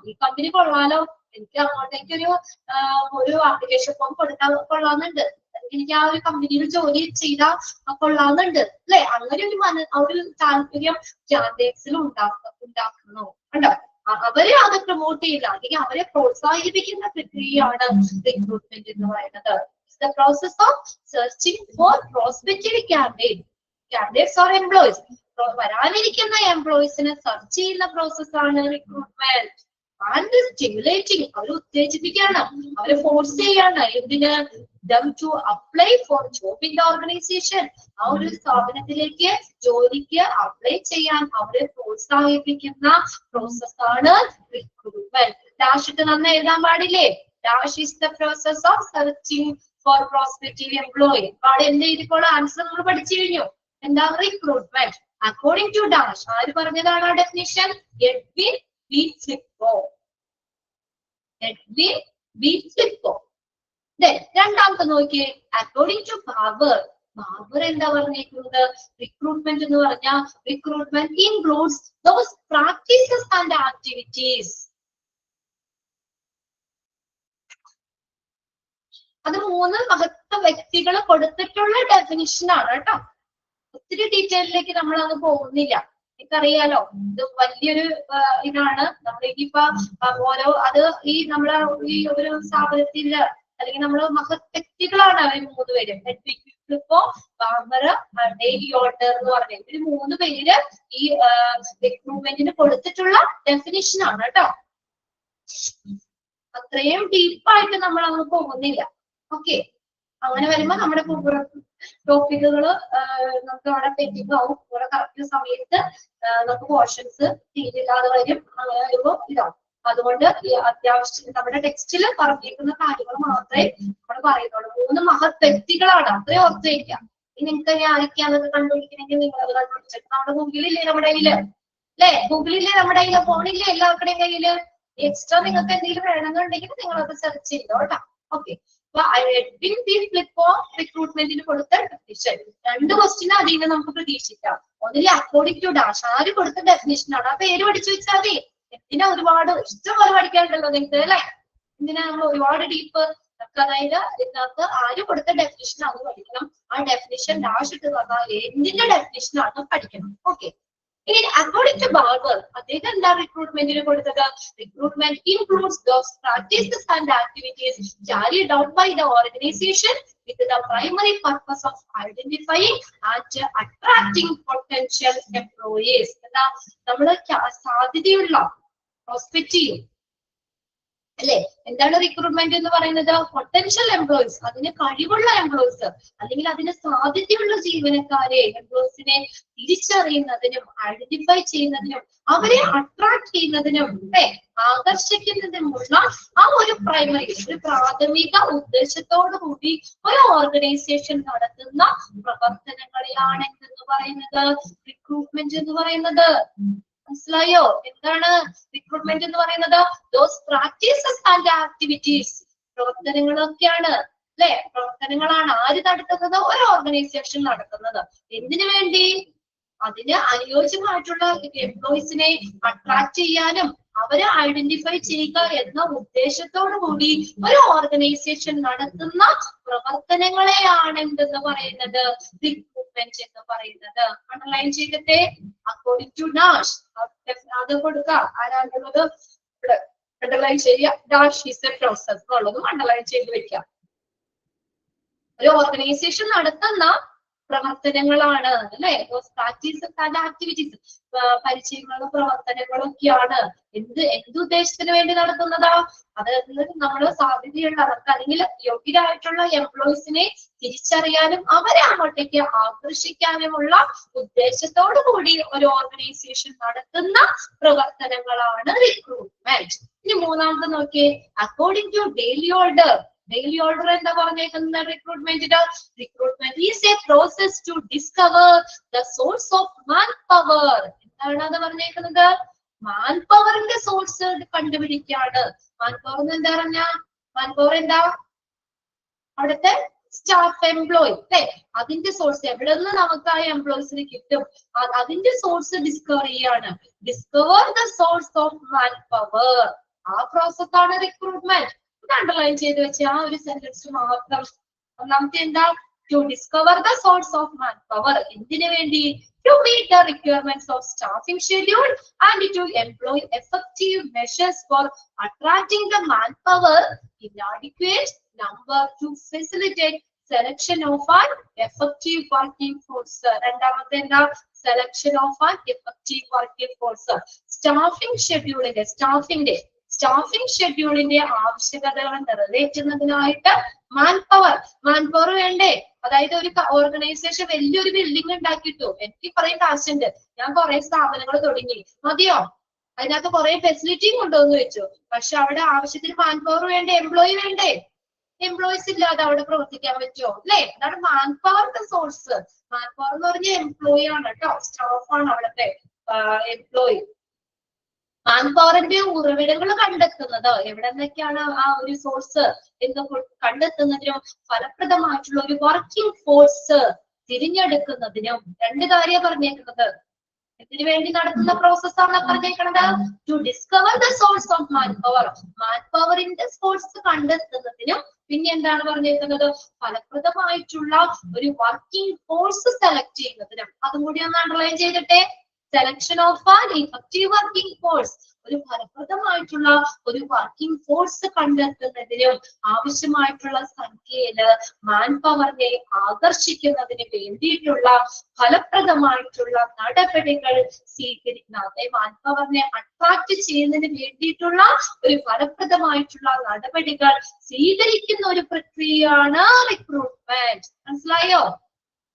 ഈ കമ്പനി കൊള്ളാലോ, എനിക്ക് അങ്ങോട്ടേക്ക് ഒരു ആപ്ലിക്കേഷൻ ഫോം കൊടുക്കാൻ കൊള്ളാന്നുണ്ട്, എനിക്ക് ആ ഒരു കമ്പനിയിൽ ജോലി ചെയ്താൽ കൊള്ളാവുന്നുണ്ട് അല്ലെ? അങ്ങനെ ഒരു താല്പര്യം കാൻഡിഡേറ്റ്സിൽ ഉണ്ടാക്കണോ? കണ്ടോ? അവരെ അത് പ്രൊമോട്ട് ചെയ്യില്ല, അല്ലെങ്കിൽ അവരെ പ്രോത്സാഹിപ്പിക്കുന്ന പ്രക്രിയയാണ് റിക്രൂട്ട്മെന്റ് എന്ന് പറയുന്നത്. The process of searching for prospective candidates or employees. വരാനിരിക്കുന്ന എംപ്ലോയീസിനെ സെർച്ച് ചെയ്യുന്ന പ്രോസസ് ആണ് റിക്രൂട്ട്മെന്റ്. ആൻഡ് സ്റ്റിമുലേറ്റിംഗ്, അവരെ ഉത്തേജിപ്പിക്കാണ്, അവരെ ഫോഴ്സ് ചെയ്യാണ്. എന്തിന്? them to apply for job in the organization. ആ ഒരു സ്ഥാപനത്തിലേക്ക് ജോലിക്ക് അപ്ലൈ ചെയ്യാൻ അവരെ പ്രോത്സാഹിപ്പിക്കുന്ന പ്രോസസ് ആണ് റിക്രൂട്ട്മെന്റ്. ഡാഷ് ഇട്ട് നന്നായി എഴുതാൻ പാടില്ലേ? Dash is the process of searching for prospective employee. അവിടെ എന്ത് എഴുതിക്കോളൂ? ആൻസർ നമ്മൾ പഠിച്ചു കഴിഞ്ഞു. എന്താ? റിക്രൂട്ട്മെന്റ്. അക്കോർഡിംഗ് ടു ഡാഷ്, ആര് പറഞ്ഞതാണ് ആ definition? Edwin B Flippo. Edwin B Flippo. രണ്ടാമത്തെ നോക്കിയേ, അക്കോർഡിംഗ് ടു ബാബർ. ബാബർ എന്താ പറഞ്ഞിരിക്കുന്നത്? റിക്രൂട്ട്മെന്റ് എന്ന് പറഞ്ഞാൽ recruitment includes those practices and activities. അത് 3 മഹത്വ വ്യക്തികൾ കൊടുത്തിട്ടുള്ള ഡെഫിനിഷൻ ആണ് കേട്ടോ. ഒത്തിരി ഡീറ്റെയിലേക്ക് നമ്മൾ അത് പോകുന്നില്ല. എനിക്കറിയാലോ ഇത് വലിയൊരു ഇതാണ്. നമ്മൾ ഇനിയിപ്പോ ഓരോ അത് ഈ നമ്മളെ ഈ ഒരു സ്ഥാപനത്തില് അല്ലെങ്കിൽ നമ്മള് മഹത് വ്യക്തികളാണ് അവർ 3 പേരും. ഇപ്പോ ബാർബർ, ഡെയ്ലി ഓർഡർ എന്ന് പറഞ്ഞ ഇവര് 3 പേര് ഈ റിക്രൂട്ട്മെന്റിന് കൊടുത്തിട്ടുള്ള ഡെഫിനിഷൻ ആണ് കേട്ടോ. അത്രയും ഡീപ്പായിട്ട് നമ്മൾ അങ്ങ് പോകുന്നില്ല. ഓക്കെ, അങ്ങനെ വരുമ്പോ നമ്മുടെ ടോപ്പിക്കുകള് നമുക്ക് അവിടെ പെൻഡിങ് ആവും. ഇവിടെ കറക്റ്റ് സമയത്ത് നമുക്ക് പോർഷൻസ് തീരില്ലാതെ വരും. അങ്ങനെ വരുമ്പോ ഇതാവും. അതുകൊണ്ട് അത്യാവശ്യം നമ്മുടെ ടെക്സ്റ്റിൽ പറഞ്ഞിരിക്കുന്ന കാര്യങ്ങൾ മാത്രമേ നമ്മൾ പറയുന്നുള്ളൂ. 3 മഹത് വ്യക്തികളാണ്, അത്രയും ഓർത്ത് വയ്ക്കാം. ഇനി നിങ്ങൾക്ക് ആരൊക്കെയാണെന്നൊക്കെ കണ്ടുപിടിക്കണമെങ്കിൽ നിങ്ങൾ അത് കണ്ടുപിടിച്ചിട്ട് നമ്മുടെ ഗൂഗിളില്ലേ നമ്മുടെ കയ്യില്, അല്ലെ? ഗൂഗിളില്ലേ നമ്മുടെ കയ്യില്, ഫോണില്ലേ എല്ലാവരുടെയും കയ്യില്? എക്സ്ട്രാ നിങ്ങൾക്ക് എന്തെങ്കിലും വേണമെന്നുണ്ടെങ്കിൽ നിങ്ങൾ അത് സെർച്ച് ചെയ്തോ കേട്ടോ. ഓക്കെ, റിക്രൂട്ട്മെന്റിന് കൊടുത്ത ഡെഫിനിഷൻ 2 ക്വസ്റ്റ്യൻ അതിന് നമുക്ക് പ്രതീക്ഷിക്കാം. ഒന്നിൽ അക്കോർഡിംഗ് ടു ഡാഷ്, ആര് കൊടുത്ത ഡെഫിനിഷൻ ആണ്, ആ പേര് പഠിച്ചു വെച്ചാൽ മതി. എന്തിനാ ഒരുപാട് ഇഷ്ടംപോലെ പഠിക്കാനുണ്ടല്ലോ നിങ്ങൾക്ക്, അല്ലെ? എന്തിനാ നമ്മൾ ഒരുപാട് ഡീപ്പ്. അതായത് ഇതിനകത്ത് ആര് കൊടുത്ത ഡെഫിനിഷൻ ആണ് പഠിക്കണം. ആ ഡെഫിനിഷൻ ഡാഷ് ഇട്ട് പറഞ്ഞാൽ എന്തിന്റെ ഡെഫിനിഷൻ ആണ് പഠിക്കണം. ഓക്കെ, according to Barber, അദ്ദേഹം എന്താ റിക്രൂട്ട്മെന്റിന് കൊടുത്തത്? Recruitment includes those practices and activities carried out by the organization with the primary purpose of identifying and attracting potential employees. എന്താ നമ്മള് സാധ്യതയുള്ള പ്രോസ്പെക്റ്റീവ് അല്ലെ? എന്താണ് റിക്രൂട്ട്മെന്റ് എന്ന് പറയുന്നത്? പൊട്ടൻഷ്യൽ എംപ്ലോയീസ്, അതിന് കഴിവുള്ള എംപ്ലോയീസ് അല്ലെങ്കിൽ അതിന് സാധ്യതയുള്ള ജീവനക്കാരെ, എംപ്ലോയീസിനെ തിരിച്ചറിയുന്നതിനും ഐഡന്റിഫൈ ചെയ്യുന്നതിനും അവരെ അട്രാക്ട് ചെയ്യുന്നതിനും ആകർഷിക്കുന്നതിനുമുള്ള ആ ഒരു പ്രൈമറി, ഒരു പ്രാഥമിക ഉദ്ദേശത്തോടു കൂടി ഒരു ഓർഗനൈസേഷൻ നടത്തുന്ന പ്രവർത്തനങ്ങളെയാണ് എന്തെന്ന് പറയുന്നത്? റിക്രൂട്ട്മെന്റ് എന്ന് പറയുന്നത്. മനസ്സിലായോ? എന്താണ് റിക്രൂട്ട്മെന്റ് എന്ന് പറയുന്നത്? ദോസ് പ്രാക്ടീസസ് ആൻഡ് ആക്ടിവിറ്റീസ്, പ്രവർത്തനങ്ങളൊക്കെയാണ് അല്ലെ? പ്രവർത്തനങ്ങളാണ് ആര് നടത്തുന്നത്? ഒരു ഓർഗനൈസേഷൻ നടത്തുന്നത്. എന്തിനു വേണ്ടി? അതിന് അനുയോജ്യമായിട്ടുള്ള എംപ്ലോയീസിനെ അട്രാക്ട് ചെയ്യാനും അവരെ ഐഡന്റിഫൈ ചെയ്യുക എന്ന ഉദ്ദേശത്തോടു കൂടി ഒരു ഓർഗനൈസേഷൻ നടത്തുന്ന പ്രവർത്തനങ്ങളെയാണ് എന്തെന്ന് പറയുന്നത്? റിക്രൂട്ട്മെന്റ് എന്ന് പറയുന്നത്. അണ്ടർലൈൻ ചെയ്തിട്ട് അക്കോർഡിംഗ് ടു ഡാഷ് അത് കൊടുക്കുക. ആരാണുള്ളത്? അണ്ടർലൈൻ ചെയ്യുക. ഡാഷ് ഈസ് എ പ്രോസസ് എന്നുള്ളതും അണ്ടർലൈൻ ചെയ്ത് വെക്കുക. ഒരു ഓർഗനൈസേഷൻ നടത്തുന്ന പ്രവർത്തനങ്ങളാണ് അല്ലെ? പ്രാക്ടീസസ് ആൻഡ് ആക്ടിവിറ്റീസ്, പരിചയങ്ങളും പ്രവർത്തനങ്ങളും ഒക്കെയാണ് എന്തുദ്ദേശത്തിന് വേണ്ടി നടത്തുന്നതാ? അതായത് നമ്മൾ സാധ്യതയുള്ളവർക്ക് അല്ലെങ്കിൽ യോഗ്യരായിട്ടുള്ള എംപ്ലോയീസിനെ തിരിച്ചറിയാനും അവരെ അങ്ങോട്ടേക്ക് ആകർഷിക്കാനുമുള്ള ഉദ്ദേശത്തോടു കൂടി ഒരു ഓർഗനൈസേഷൻ നടത്തുന്ന പ്രവർത്തനങ്ങളാണ് റിക്രൂട്ട്മെന്റ്. ഇനി മൂന്നാമത് നോക്കിയേ, according to daily order. Daily order എന്താ പറഞ്ഞേക്കുന്നത്? Recruitment is a process to discover the source of man power. എന്താണ് അത് പറഞ്ഞേക്കുന്നത്? മാൻ പവറിന്റെ സോഴ്സ് കണ്ടുപിടിക്കാണ്. മാൻ പവർ എന്താ പറഞ്ഞ? മാൻ പവർ എന്താ? അവിടുത്തെ സ്റ്റാഫ് എംപ്ലോയി അല്ലെ? അതിന്റെ സോഴ്സ് എവിടെ നിന്ന് നമുക്ക് ആ എംപ്ലോയീസിന് കിട്ടും? അതിന്റെ സോഴ്സ് ഡിസ്കവർ ചെയ്യാണ്. Discover the source of man power, ആ പ്രോസസ് ആണ് റിക്രൂട്ട്മെന്റ്. അണ്ടർലൈൻ ചെയ്ത് വെച്ച ആ ഒരു സെന്റൻസ് മാത്രം. ഒന്നാമത്തെ എന്താ? To discover the source of man power. എന്തിനു വേണ്ടി? To meet the requirements of staffing schedule and to employ effective measures for attracting the manpower in adequate number to facilitate selection of an effective working force. രണ്ടാമത്തെ എന്താ? Selection of an effective working force. Staffing ഷെഡ്യൂളിന്റെ ആവശ്യകതകൾ നിറവേറ്റുന്നതിനായിട്ട് man power വേണ്ടേ? അതായത് ഒരു organisation വലിയൊരു building ഉണ്ടാക്കിയിട്ടു, എനിക്ക് കുറെ കാശുണ്ട്, ഞാൻ കുറെ സ്ഥാപനങ്ങൾ തുടങ്ങി, മതിയോ? അതിനകത്ത് കുറെ ഫെസിലിറ്റിയും കൊണ്ടുവന്ന് വെച്ചു. പക്ഷെ അവിടെ ആവശ്യത്തിന് മാൻ പവർ വേണ്ടേ? എംപ്ലോയി വേണ്ടേ? എംപ്ലോയീസ് ഇല്ലാതെ അവിടെ പ്രവർത്തിക്കാൻ പറ്റുമോ? അല്ലെ? അതാണ് മാൻ പവറിന്റെ സോഴ്സ്. മാൻ പവർ എന്ന് പറഞ്ഞ എംപ്ലോയി ആണ് കേട്ടോ, സ്റ്റാഫാണ് അവിടുത്തെ എംപ്ലോയി. മാൻ പവറിന്റെ ഉറവിടങ്ങൾ കണ്ടെത്തുന്നത് എവിടെ നിന്നൊക്കെയാണ്? ആ ഒരു സോഴ്സ് എന്ന് കണ്ടെത്തുന്നതിനും ഫലപ്രദമായിട്ടുള്ള ഒരു വർക്കിംഗ് ഫോഴ്സ് തിരഞ്ഞെടുക്കുന്നതിനും 2 കാര്യം പറഞ്ഞേക്കുന്നത്. ഇതിനു വേണ്ടി നടത്തുന്ന പ്രോസസ് ആണ് പറഞ്ഞേക്കുന്നത് to discover the source of man power. മാൻ പവറിന്റെ സോഴ്സ് കണ്ടെത്തുന്നതിനും പിന്നെ എന്താണ് പറഞ്ഞേക്കുന്നത് ഫലപ്രദമായിട്ടുള്ള ഒരു വർക്കിംഗ് ഫോഴ്സ് സെലക്ട് ചെയ്യുന്നതിനും. അതും കൂടി ഒന്ന് അണ്ടർലൈൻ ചെയ്തിട്ടെ. Selection of an effective working force, ഒരു ഫലപ്രദമായിട്ടുള്ള ഒരു വർക്കിംഗ് ഫോഴ്സ് കണ്ടെത്തുന്നതിനും ആവശ്യമായിട്ടുള്ള സംഖ്യയില് മാൻ പവറിനെ ആകർഷിക്കുന്നതിന് വേണ്ടിയിട്ടുള്ള ഫലപ്രദമായിട്ടുള്ള നടപടികൾ സ്വീകരിക്കുന്നത്. മാൻ പവറിനെ അട്രാക്ട് ചെയ്യുന്നതിന് വേണ്ടിയിട്ടുള്ള ഒരു ഫലപ്രദമായിട്ടുള്ള നടപടികൾ സ്വീകരിക്കുന്ന ഒരു പ്രക്രിയയാണ് റിക്രൂട്ട്മെന്റ്. മനസ്സിലായോ?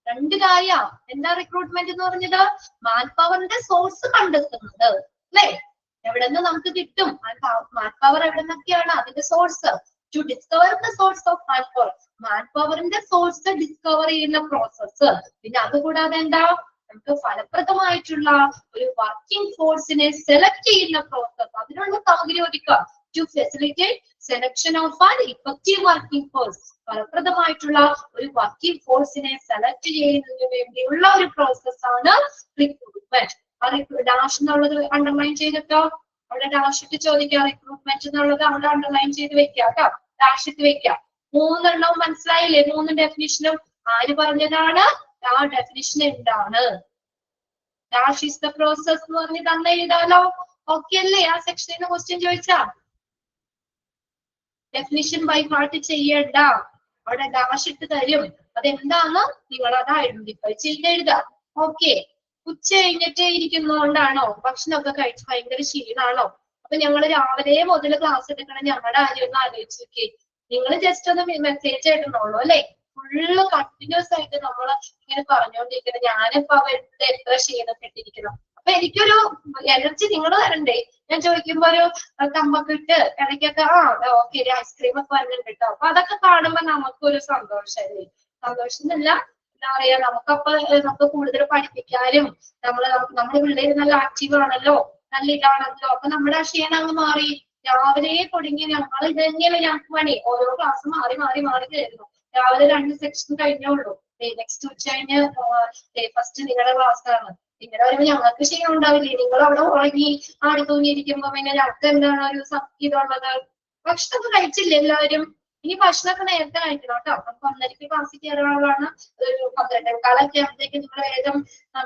രണ്ട് കാര്യ. എന്താ റിക്രൂട്ട്മെന്റ് എന്ന് പറഞ്ഞത്? മാൻ പവറിന്റെ സോഴ്സ് കണ്ടെത്തുന്നത് അല്ലെ? എവിടെ നിന്ന് നമുക്ക് കിട്ടും മാൻ പവർ? എവിടെ നിന്നൊക്കെയാണ് അതിന്റെ source? To discover the source of man power, മാൻ പവറിന്റെ സോഴ്സ് ഡിസ്കവർ ചെയ്യുന്ന പ്രോസസ്സ്. പിന്നെ അതുകൂടാതെ എന്താ നമുക്ക് ഫലപ്രദമായിട്ടുള്ള ഒരു വർക്കിംഗ് ഫോഴ്സിനെ സെലക്ട് ചെയ്യുന്ന പ്രോസസ്. അതിനുള്ള സൗകര്യം ഒരുക്കുക. To facilitate selection of an effective working force, ഫലപ്രദമായിട്ടുള്ള ഒരു വർക്കിംഗ് ഫോഴ്സിനെ സെലക്ട് ചെയ്യുന്നതിന് വേണ്ടിയുള്ള ഒരു പ്രോസസ് ആണ് റിക്രൂട്ട്മെന്റ്. ഡാഷ് എന്നുള്ളത് അണ്ടർലൈൻ ചെയ്തിട്ടോ. അവിടെ ഡാഷ് ഇട്ട് ചോദിക്കാം. റിക്രൂട്ട്മെന്റ് എന്നുള്ളത് അവിടെ അണ്ടർലൈൻ ചെയ്ത് വെക്കാം കേട്ടോ. ഡാഷ് ഇട്ട് വെക്കാം. മൂന്നെണ്ണവും മനസ്സിലായില്ലേ? മൂന്ന് ഡെഫിനിഷനും ആര് പറഞ്ഞതാണ്? ആ ഡെഫിനിഷൻ എന്താണ്? ഡാഷ് ഈസ് ദ പ്രോസസ് എന്ന് പറഞ്ഞ് തന്നെ എഴുതാലോ. ഓക്കെ അല്ലേ? ആ സെക്ഷനിൽ നിന്ന് ക്വസ്റ്റ്യൻ ചോദിച്ചാ ഡെഫിനിഷൻ ബൈ പാർട്ട് ചെയ്യണ്ട. അവിടെ ഡാഷ് ഇട്ട് തരും. അതെന്താന്ന് നിങ്ങൾ അത് ഐഡന്റിഫൈ ചെയ്ത് എഴുതാം. ഓക്കെ. ഉച്ച കഴിഞ്ഞിട്ട് ഇരിക്കുന്നോണ്ടാണോ? ഭക്ഷണമൊക്കെ കഴിച്ച് ഭയങ്കര ക്ഷീണാണോ? അപ്പൊ ഞങ്ങൾ രാവിലെ മുതൽ ക്ലാസ് എടുക്കണം. ഞങ്ങളുടെ കാര്യം ഒന്ന് ആലോചിച്ച് നോക്കി. നിങ്ങൾ ജസ്റ്റ് ഒന്ന് മെസ്സേജ് ഇടണുള്ളൂ അല്ലെ? ഫുള്ള് കണ്ടിന്യൂസ് ആയിട്ട് നമ്മൾ ഇങ്ങനെ പറഞ്ഞുകൊണ്ടിരിക്കണം. ഞാനിപ്പോ അവരുടെ എത്ര ക്ഷീണപ്പെട്ടിരിക്കണം. അപ്പൊ എനിക്കൊരു എനർജി നിങ്ങൾ തരണ്ടേ? ഞാൻ ചോദിക്കുമ്പോ ഒരു കമ്പൊക്കെ ഇട്ട് ഇടയ്ക്കൊക്കെ ഓക്കെ ഒരു ഐസ്ക്രീം ഒക്കെ വരുന്നുണ്ട് കേട്ടോ. അപ്പൊ അതൊക്കെ കാണുമ്പോ നമുക്കൊരു സന്തോഷമല്ലേ? സന്തോഷം എന്നല്ല, എന്താ പറയാ, നമുക്ക് കൂടുതൽ പഠിപ്പിക്കാനും നമ്മുടെ പിള്ളേര് നല്ല ആക്റ്റീവ് ആണല്ലോ, നല്ല ഇതാണല്ലോ. അപ്പൊ നമ്മുടെ ആ ക്ഷീണം അങ്ങ് മാറി. രാവിലെ തുടങ്ങി ഞങ്ങൾ ഇത് തന്നെയല്ലേ ഞങ്ങൾക്ക് പണി. ഓരോ ക്ലാസ് മാറി മാറി മാറി കയറുന്നു. രാവിലെ 2 സെക്ഷൻ കഴിഞ്ഞുള്ളൂ. നെക്സ്റ്റ് ഉച്ച കഴിഞ്ഞ് ഫസ്റ്റ് നിങ്ങളുടെ ക്ലാസ് ആണ്. നിങ്ങളുടെ വരുമ്പോ ഞങ്ങൾക്ക് ക്ഷീണം ഉണ്ടാവില്ലേ? നിങ്ങൾ അവിടെ ഉറങ്ങി ആടി തൂങ്ങിയിരിക്കുമ്പോ പിന്നെ ഞങ്ങൾക്ക് എന്താണ് ഒരു ഇതുള്ളത്? ഭക്ഷണമൊക്കെ കഴിച്ചില്ലേ എല്ലാവരും? ഇനി ഭക്ഷണമൊക്കെ നേരത്തെ കഴിക്കണം കേട്ടോ. നമുക്ക് 1:30 ക്ലാസ്സിൽ കയറാനുള്ളതാണ്. ഒരു 12:15 ആകുമ്പോഴത്തേക്ക് നിങ്ങൾ വേഗം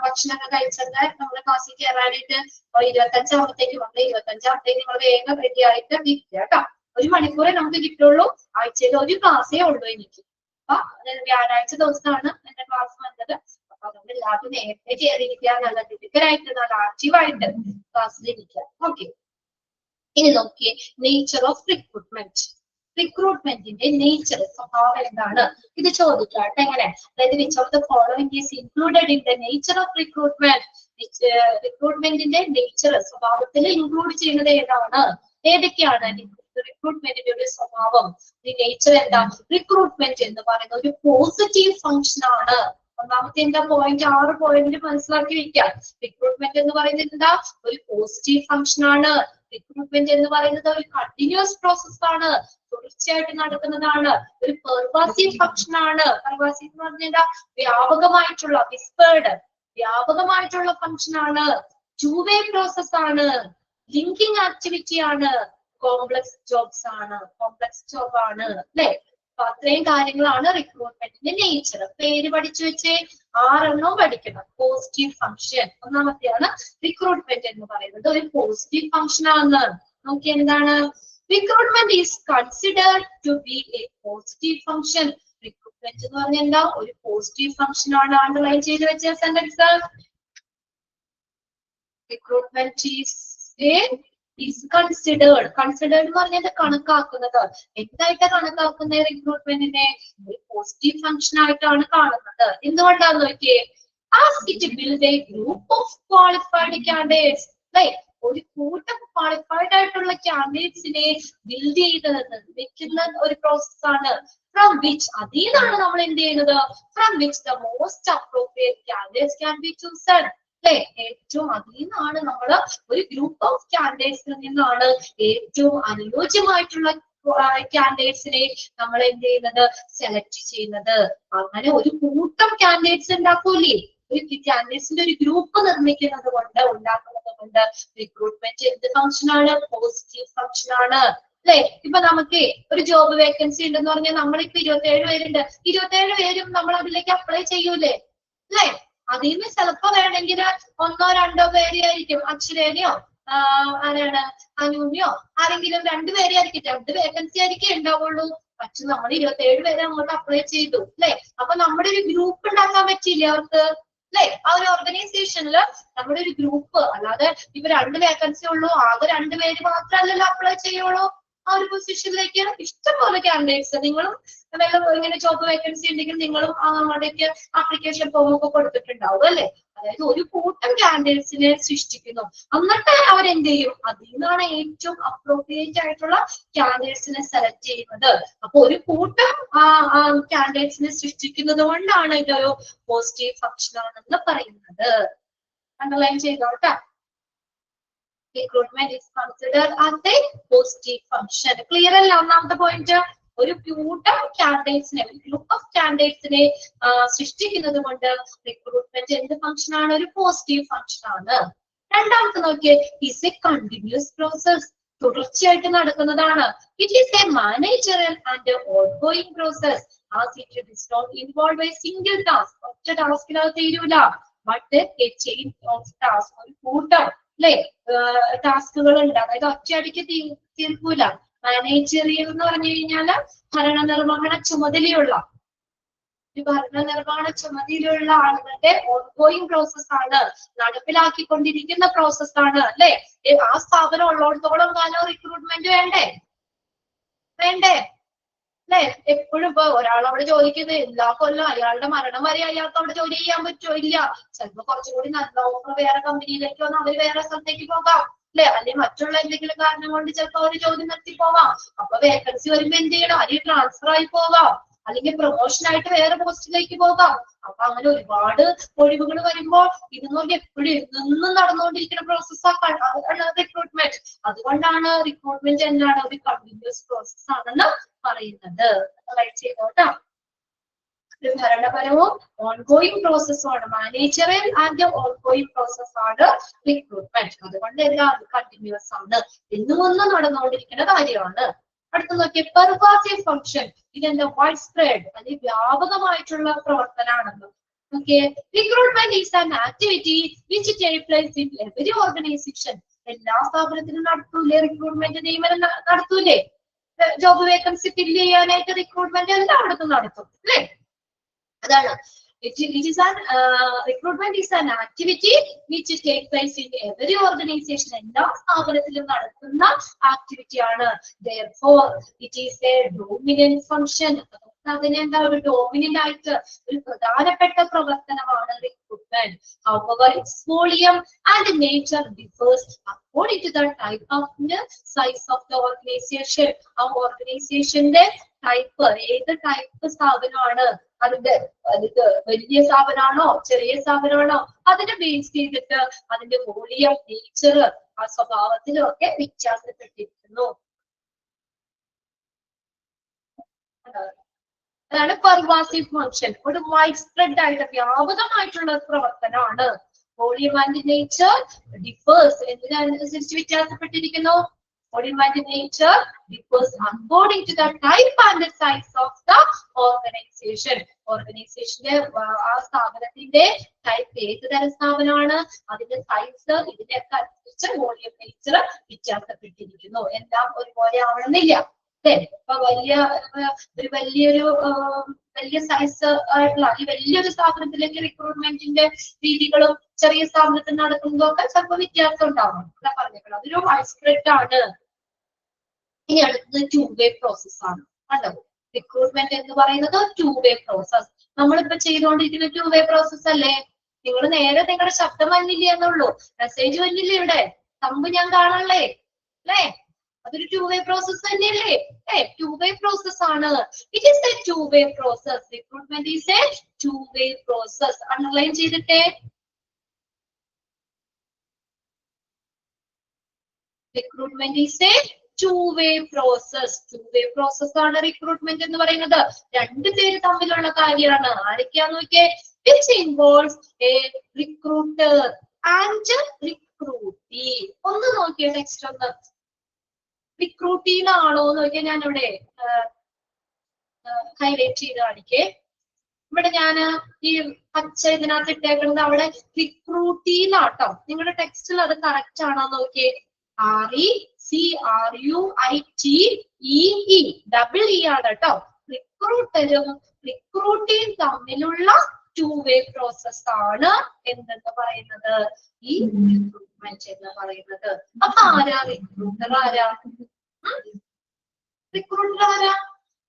ഭക്ഷണമൊക്കെ കഴിച്ചിട്ട് നമ്മുടെ ക്ലാസ്സിൽ കയറാനായിട്ട് 25 ആകുമ്പോഴത്തേക്ക് 25 ആകുമ്പോഴത്തേക്ക് നിങ്ങൾ വേഗം റെഡി ആയിട്ട് ഇരിക്കുക കേട്ടോ. 1 മണിക്കൂറേ നമുക്ക് കിട്ടുള്ളൂ. ആഴ്ചയിൽ ഒരു ക്ലാസ്സേ ഉള്ളൂ എനിക്ക്. അപ്പൊ വ്യാഴാഴ്ച ദിവസമാണ് എന്റെ ക്ലാസ് വന്നത്. അപ്പൊ അതുകൊണ്ട് എല്ലാവരും നേരത്തെ കയറിയിരിക്കുക, നല്ല ഫിസിക്കലായിട്ട് നല്ല ആക്റ്റീവായിട്ട് ക്ലാസ്സിലിരിക്കുക. ഓക്കെ. ഇനി നോക്കിയേ, നേച്ചർ ഓഫ് റിക്രൂട്ട്മെന്റ്. റിക്രൂട്ട്മെന്റിന്റെ നേച്ചർ, സ്വഭാവം എന്താണ്? ഇത് ചോദിക്കാട്ടെ. എങ്ങനെ? അതായത് which of the following is included in the nature of recruitment. റിക്രൂട്ട്മെന്റിന്റെ നേച്ചർ, സ്വഭാവത്തിൽ ഇൻക്ലൂഡ് ചെയ്യുന്നത് ഏതാണ്? ഏതൊക്കെയാണ് റിക്രൂട്ട്മെന്റിന്റെ ഒരു സ്വഭാവം? നേച്ചർ എന്താ? റിക്രൂട്ട്മെന്റ് എന്ന് പറയുന്ന ഒരു പോസിറ്റീവ് ഫംഗ്ഷൻ ആണ്. ഒന്നാമത്തെ എന്താ പോയിന്റ്? 6 പോയിന്റ് മനസ്സിലാക്കി വെക്കാം. റിക്രൂട്ട്മെന്റ് എന്ന് പറയുന്നത് എന്താ? ഒരു പോസിറ്റീവ് ഫംഗ്ഷൻ ആണ്. റിക്രൂട്ട്മെന്റ് എന്ന് പറയുന്നത് ഒരു കണ്ടിന്യൂസ് പ്രോസസ് ആണ്, തുടർച്ചയായിട്ട് നടക്കുന്നതാണ്. ഒരു പെർവാസീവ് ഫംഗ്ഷൻ ആണ്. പെർവാസീവ് എന്ന് പറഞ്ഞാൽ എന്താ? വ്യാപകമായിട്ടുള്ള, വിസ്പേർഡ്, വ്യാപകമായിട്ടുള്ള ഫംഗ്ഷൻ ആണ്. 2 വേ പ്രോസസ് ആണ്. ലിങ്കിങ് ആക്ടിവിറ്റി ആണ്. കോംപ്ലക്സ് ജോബ്സ് ആണ്. കോംപ്ലക്സ് ജോബ് ആണ് അല്ലെ? അപ്പൊ അത്രയും കാര്യങ്ങളാണ് റിക്രൂട്ട്മെന്റിന്റെ നേച്ചർ. പേര് പഠിച്ചു വെച്ചേ. 6 പഠിക്കണം. പോസിറ്റീവ് ഫംഗ്ഷൻ ഒന്നാമത്തെയാണ് റിക്രൂട്ട്മെന്റ് എന്ന് പറയുന്നത്. ഒരു പോസിറ്റീവ് ഫംഗ്ഷൻ ആണ്. നോക്കി എന്താണ്? Recruitment is considered to be a positive function. Recruitment എന്ന് പറഞ്ഞാൽ എന്താ? ഒരു പോസിറ്റീവ് ഫംഗ്ഷൻ ആണ്. അണ്ടർലൈൻ ചെയ്ത് വെച്ച sentence. Recruitment is considered. Considered എന്ന് പറഞ്ഞത് കണക്കാക്കുന്നത്. എന്തായിട്ടാ കണക്കാക്കുന്നത്? റിക്രൂട്ട്മെന്റിനെ ഒരു പോസിറ്റീവ് ഫംഗ്ഷൻ ആയിട്ടാണ് കാണുന്നത്. എന്തുകൊണ്ടാന്ന് നോക്കിയേ. As it build A group of qualified candidates. അല്ലെ? ഒരു കൂട്ടം ക്വാളിഫൈഡ് ആയിട്ടുള്ള കാൻഡിഡേറ്റ്സിനെ ബിൽഡ് ചെയ്ത് വെക്കുന്ന ഒരു പ്രോസസ് ആണ്. ഫ്രം വിച്ച്, അതിൽ നിന്നാണ് നമ്മൾ എന്ത് ചെയ്യുന്നത്? From which the most appropriate candidates can be chosen. അല്ലെ? ഏറ്റവും അതിൽ നിന്നാണ് നമ്മൾ ഒരു ഗ്രൂപ്പ് ഓഫ് കാൻഡിഡേറ്റ്സിൽ നിന്നാണ് ഏറ്റവും അനുയോജ്യമായിട്ടുള്ള കാൻഡിഡേറ്റ്സിനെ നമ്മൾ എന്ത് ചെയ്യുന്നത്? സെലക്ട് ചെയ്യുന്നത്. അങ്ങനെ ഒരു കൂട്ടം കാൻഡിഡേറ്റ്സ് ഉണ്ടാക്കൂലേ? ഒരു കാൻഡിഡേറ്റ്സിന്റെ ഒരു ഗ്രൂപ്പ് നിർമ്മിക്കുന്നത് കൊണ്ട് ഉണ്ടാക്കുന്നത് കൊണ്ട് റിക്രൂട്ട്മെന്റ് എന്ത് ഫംഗ്ഷൻ ആണ്? പോസിറ്റീവ് ഫംഗ്ഷൻ ആണ് അല്ലെ? ഇപ്പൊ നമുക്ക് ഒരു ജോബ് വേക്കൻസി ഉണ്ടെന്ന് പറഞ്ഞാൽ നമ്മളിപ്പോ 27 പേരുണ്ട്, 27 പേരും നമ്മൾ അതിലേക്ക് അപ്ലൈ ചെയ്യൂലേ അല്ലെ? അതിൽ നിന്ന് ചിലപ്പോ വേണമെങ്കിൽ 1-2 പേരെ ആയിരിക്കും, അക്ഷരേനെയോ ആരാണ് അനുവിനെയോ ആരെങ്കിലും 2 പേരെ ആയിരിക്കും, 2 വേക്കൻസി ആയിരിക്കും ഉണ്ടാവുള്ളൂ. പക്ഷെ നമ്മൾ 27 പേരെ അങ്ങോട്ട് അപ്ലൈ ചെയ്തു അല്ലെ? അപ്പൊ നമ്മുടെ ഒരു ഗ്രൂപ്പ് ഉണ്ടാക്കാൻ പറ്റിയില്ലേ അവർക്ക് അല്ലെ? ആ ഒരു ഓർഗനൈസേഷനില് നമ്മുടെ ഒരു ഗ്രൂപ്പ്, അല്ലാതെ ഇപ്പൊ 2 വേക്കൻസി ഉള്ളൂ, ആകെ 2 പേര് മാത്രമല്ലല്ലോ അപ്ലൈ ചെയ്യുള്ളൂ. ആ ഒരു പൊസിഷനിലേക്ക് ഇഷ്ടംപോലെ കാൻഡിഡേറ്റ്സ്, നിങ്ങളും ഇങ്ങനെ ജോബ് വേക്കൻസി ഉണ്ടെങ്കിൽ നിങ്ങളും അങ്ങോട്ടേക്ക് ആപ്ലിക്കേഷൻ ഫോം ഒക്കെ കൊടുത്തിട്ടുണ്ടാവും അല്ലെ? അതായത് ഒരു കൂട്ടം കാൻഡിഡേറ്റ്സിനെ സൃഷ്ടിക്കുന്നു, എന്നിട്ട് അവരെന്ത് ചെയ്യും? അതിൽ നിന്നാണ് ഏറ്റവും അപ്രോപ്രിയേറ്റ് ആയിട്ടുള്ള കാൻഡിഡേറ്റ്സിനെ സെലക്ട് ചെയ്യുന്നത്. അപ്പൊ ഒരു കൂട്ടം കാൻഡിഡേറ്റ്സിനെ സൃഷ്ടിക്കുന്നത് കൊണ്ടാണ് ഇതൊരു പോസിറ്റീവ് ഫംഗ്ഷൻ ആണെന്ന് പറയുന്നത്. അണ്ടർലൈൻ ചെയ്തോട്ടെ. Recruitment is considered as a positive function. Clear അല്ല ഒന്നാമത്തെ പോയിന്റ്? ഒരു കൂട്ടം കാൻഡിഡേറ്റ്സിനെ, ഒരു ഗ്രൂപ്പ് ഓഫ് കാൻഡിഡേറ്റ്സിനെ സൃഷ്ടിക്കുന്നത് കൊണ്ട് റിക്രൂട്ട്മെന്റ് എന്ത് ഫംഗ്ഷൻ ആണ്? ഒരു പോസിറ്റീവ് ഫംഗ്ഷൻ ആണ്. രണ്ടാമത്തെ നോക്കിയേ, is a continuous process. തുടർച്ചയായിട്ട് നടക്കുന്നതാണ്. It is a managerial and ongoing process as it does not involve a single task. ഒറ്റ ടാസ്കിനകത്ത് തീരൂല. But a chain of tasks, ഒരു കൂട്ടം അല്ലെ ടാസ്കുകൾ ഉണ്ട്. അതായത് ഒറ്റയടിക്ക് തീർക്കൂല. മാനേജറിയൽ എന്ന് പറഞ്ഞു കഴിഞ്ഞാല് ഭരണനിർവഹണ ചുമതലയുള്ള ആളുകളുടെ ഓൺഗോയിങ് പ്രോസസ് ആണ്, നടപ്പിലാക്കിക്കൊണ്ടിരിക്കുന്ന പ്രോസസ് ആണ് അല്ലെ? ആ സ്ഥാപനം ഉള്ളിടത്തോളം കാലം റിക്രൂട്ട്മെന്റ് വേണ്ടേ അല്ലെ? എപ്പോഴും ഇപ്പൊ ഒരാൾ അവിടെ ജോലിക്കുന്നത് എല്ലാ കൊല്ലം അയാളുടെ മരണം വരെ അയാൾക്ക് അവിടെ ജോലി ചെയ്യാൻ പറ്റുമോ? ഇല്ല. ചിലപ്പോ കുറച്ചും കൂടി നല്ല ഓഫർ വേറെ കമ്പനിയിലേക്ക് വന്ന് അവര് വേറെ സ്ഥലത്തേക്ക് പോകാം അല്ലെ? അല്ലെങ്കിൽ മറ്റുള്ള എന്തെങ്കിലും കാരണം കൊണ്ട് ചിലപ്പോ അവര് ജോലി നിർത്തി പോവാം. അപ്പൊ വേക്കൻസി വരുമ്പോ എന്ത് ചെയ്യണം? അല്ലെങ്കിൽ ട്രാൻസ്ഫർ ആയി പോകാം, അല്ലെങ്കിൽ പ്രൊമോഷൻ ആയിട്ട് വേറെ പോസ്റ്റിലേക്ക് പോകാം. അപ്പൊ അങ്ങനെ ഒരുപാട് ഒഴിവുകൾ വരുമ്പോൾ ഇതെന്ന് എപ്പോഴും എന്നും നടന്നുകൊണ്ടിരിക്കുന്ന പ്രോസസ്സാണ് റിക്രൂട്ട്മെന്റ്. അതുകൊണ്ടാണ് റിക്രൂട്ട്മെന്റ് എന്താണ്? ഒരു കണ്ടിന്യൂസ് പ്രോസസ് ആണെന്ന് പറയുന്നത്. ചെയ്തോട്ടാ. ഒരു ഭരണപരവും ഓൺഗോയിങ് പ്രോസസ്സുമാണ്, മാനേജറിയൽ ആൻഡ് ഓൺഗോയിങ് പ്രോസസ് ആണ് റിക്രൂട്ട്മെന്റ്. അതുകൊണ്ട് എല്ലാം കണ്ടിന്യൂസ് ആണ്, എന്നും നടന്നുകൊണ്ടിരിക്കുന്ന കാര്യമാണ്. അടുത്ത നോക്കിയ പെർവാസീവ് ഫംഗ്ഷൻ. ഇതെന്താ? വൈഡ് സ്പ്രെഡ്, അല്ലെങ്കിൽ വ്യാപകമായിട്ടുള്ള പ്രവർത്തനമാണെന്ന്. Okay, recruitment is an activity which takes place in every organization. എല്ലാ സ്ഥാപനത്തിലും നടത്തൂലേ റിക്രൂട്ട്മെന്റ്? നിയമനം നടത്തൂലേ? ജോബ് വേക്കൻസി ഫില്ല് ചെയ്യാനായിട്ട് റിക്രൂട്ട്മെന്റ് എല്ലായിടത്തും നടത്തും അല്ലെ? അതാണ് recruitment is an activity which takes place in every organization. എല്ലാ സ്ഥാപനത്തിലും നടത്തുന്ന ആക്ടിവിറ്റി ആണ്. Therefore, it is a dominant function. അതിനെന്താ? ഒരു ഡോമിനന്റ് ആയിട്ട് ഒരു പ്രധാനപ്പെട്ട പ്രവർത്തനമാണ് recruitment. However, its volume and nature differs according to the type of size of the organization. ആ ഓർഗനൈസേഷന്റെ ടൈപ്പ്, ഏത് ടൈപ്പ് സ്ഥാപനമാണ്, അതിന്റെ വലിയ സ്ഥാപനമാണോ ചെറിയ സ്ഥാപനമാണോ, അതിനെ ബേസ് ചെയ്തിട്ട് അതിന്റെ വോളിയം, നേച്ചർ, ആ സ്വഭാവത്തിലും ഒക്കെ വ്യത്യാസപ്പെട്ടിരിക്കുന്നു. അതാണ് പെർവാസീവ് ഫംഗ്ഷൻ. ഒരു വൈഡ് സ്പ്രെഡ് ആയിട്ട് വ്യാപകമായിട്ടുള്ള പ്രവർത്തനമാണ്. വോളിയം ആൻഡ് നേച്ചർ ഡിഫേഴ്സ്, എന്തിനനുസരിച്ച് വ്യത്യാസപ്പെട്ടിരിക്കുന്നു? Volume and nature differs according to the type and the size of the organization. ഓർഗനൈസേഷന്റെ ആ സ്ഥാപനത്തിന്റെ ടൈപ്പ്, ഏത് തരം സ്ഥാപനമാണ്, അതിന്റെ സൈസ്, ഇതിന്റെയൊക്കെ അനുസരിച്ച് വോളിയം, നേച്ചർ വ്യത്യാസപ്പെട്ടിരിക്കുന്നു. എല്ലാം ഒരുപോലെ ആവണമെന്നില്ല അല്ലെ? ഇപ്പൊ വലിയ സൈസ് ആയിട്ടുള്ള ഈ വലിയൊരു സ്ഥാപനത്തിലേക്ക് റിക്രൂട്ട്മെന്റിന്റെ രീതികളും ചെറിയ സ്ഥാപനത്തിൽ നടക്കുന്നതൊക്കെ ചിലപ്പോൾ വ്യത്യാസം ഉണ്ടാവും. ഇവിടെ പറഞ്ഞേക്കണം, അതൊരു വൈഡ് സ്പ്രെഡ് ആണ്. ഇനി അടുത്തത് 2-way പ്രോസസ് ആണ്. കണ്ടോ? റിക്രൂട്ട്മെന്റ് എന്ന് പറയുന്നത് 2-way പ്രോസസ്. നമ്മളിപ്പോ ചെയ്തുകൊണ്ടിരിക്കുന്ന 2-way പ്രോസസ് അല്ലേ? നിങ്ങൾ നേരെ നിങ്ങളുടെ ശബ്ദം വന്നില്ല എന്നുള്ളൂ, മെസ്സേജ് വന്നില്ല, ഇവിടെ തമ്പ് ഞാൻ കാണാനല്ലേ അല്ലേ? അതൊരു 2-way പ്രോസസ് തന്നെയല്ലേ? 2-way പ്രോസസ് ആണ്. It is a 2-way process. Recruitment is a 2-way process. Underline ചെയ്തിട്ടേ. Recruitment is a 2-way process. 2-way process ആണ് റിക്രൂട്ട്മെന്റ് എന്ന് പറയുന്നത്. 2 പേര് തമ്മിലുള്ള കാര്യമാണ്. ആരൊക്കെയാന്ന് നോക്കിയേ? which involves a recruiter and recruitee. ഒന്ന് നോക്കിയ ടെക്സ്റ്റ് ഒന്ന് റിക്രൂട്ടീനാണോ എന്ന് നോക്കിയാൽ ഞാൻ ഇവിടെ ഹൈലൈറ്റ് ചെയ്ത് കാണിക്കേ. ഇവിടെ ഞാൻ ഈ പച്ച ഇതിനകത്ത് ഇട്ടേക്കുന്നത് അവിടെ റിക്രൂട്ടീനാട്ടോ. നിങ്ങളുടെ ടെക്സ്റ്റിൽ അത് കറക്റ്റ് ആണോ നോക്കിയേ. RECRUITEE ഡബിൾ ഇ ആണ് കേട്ടോ. റിക്രൂട്ടറും റിക്രൂട്ടിയും തമ്മിലുള്ള ടു വേ പ്രോസസ് ആണ് എന്തെന്ന് പറയുന്നത്, ഈ റിക്രൂട്ട്മെന്റ് എന്ന് പറയുന്നത്. അപ്പൊ ആരാ റിക്രൂട്ടർ?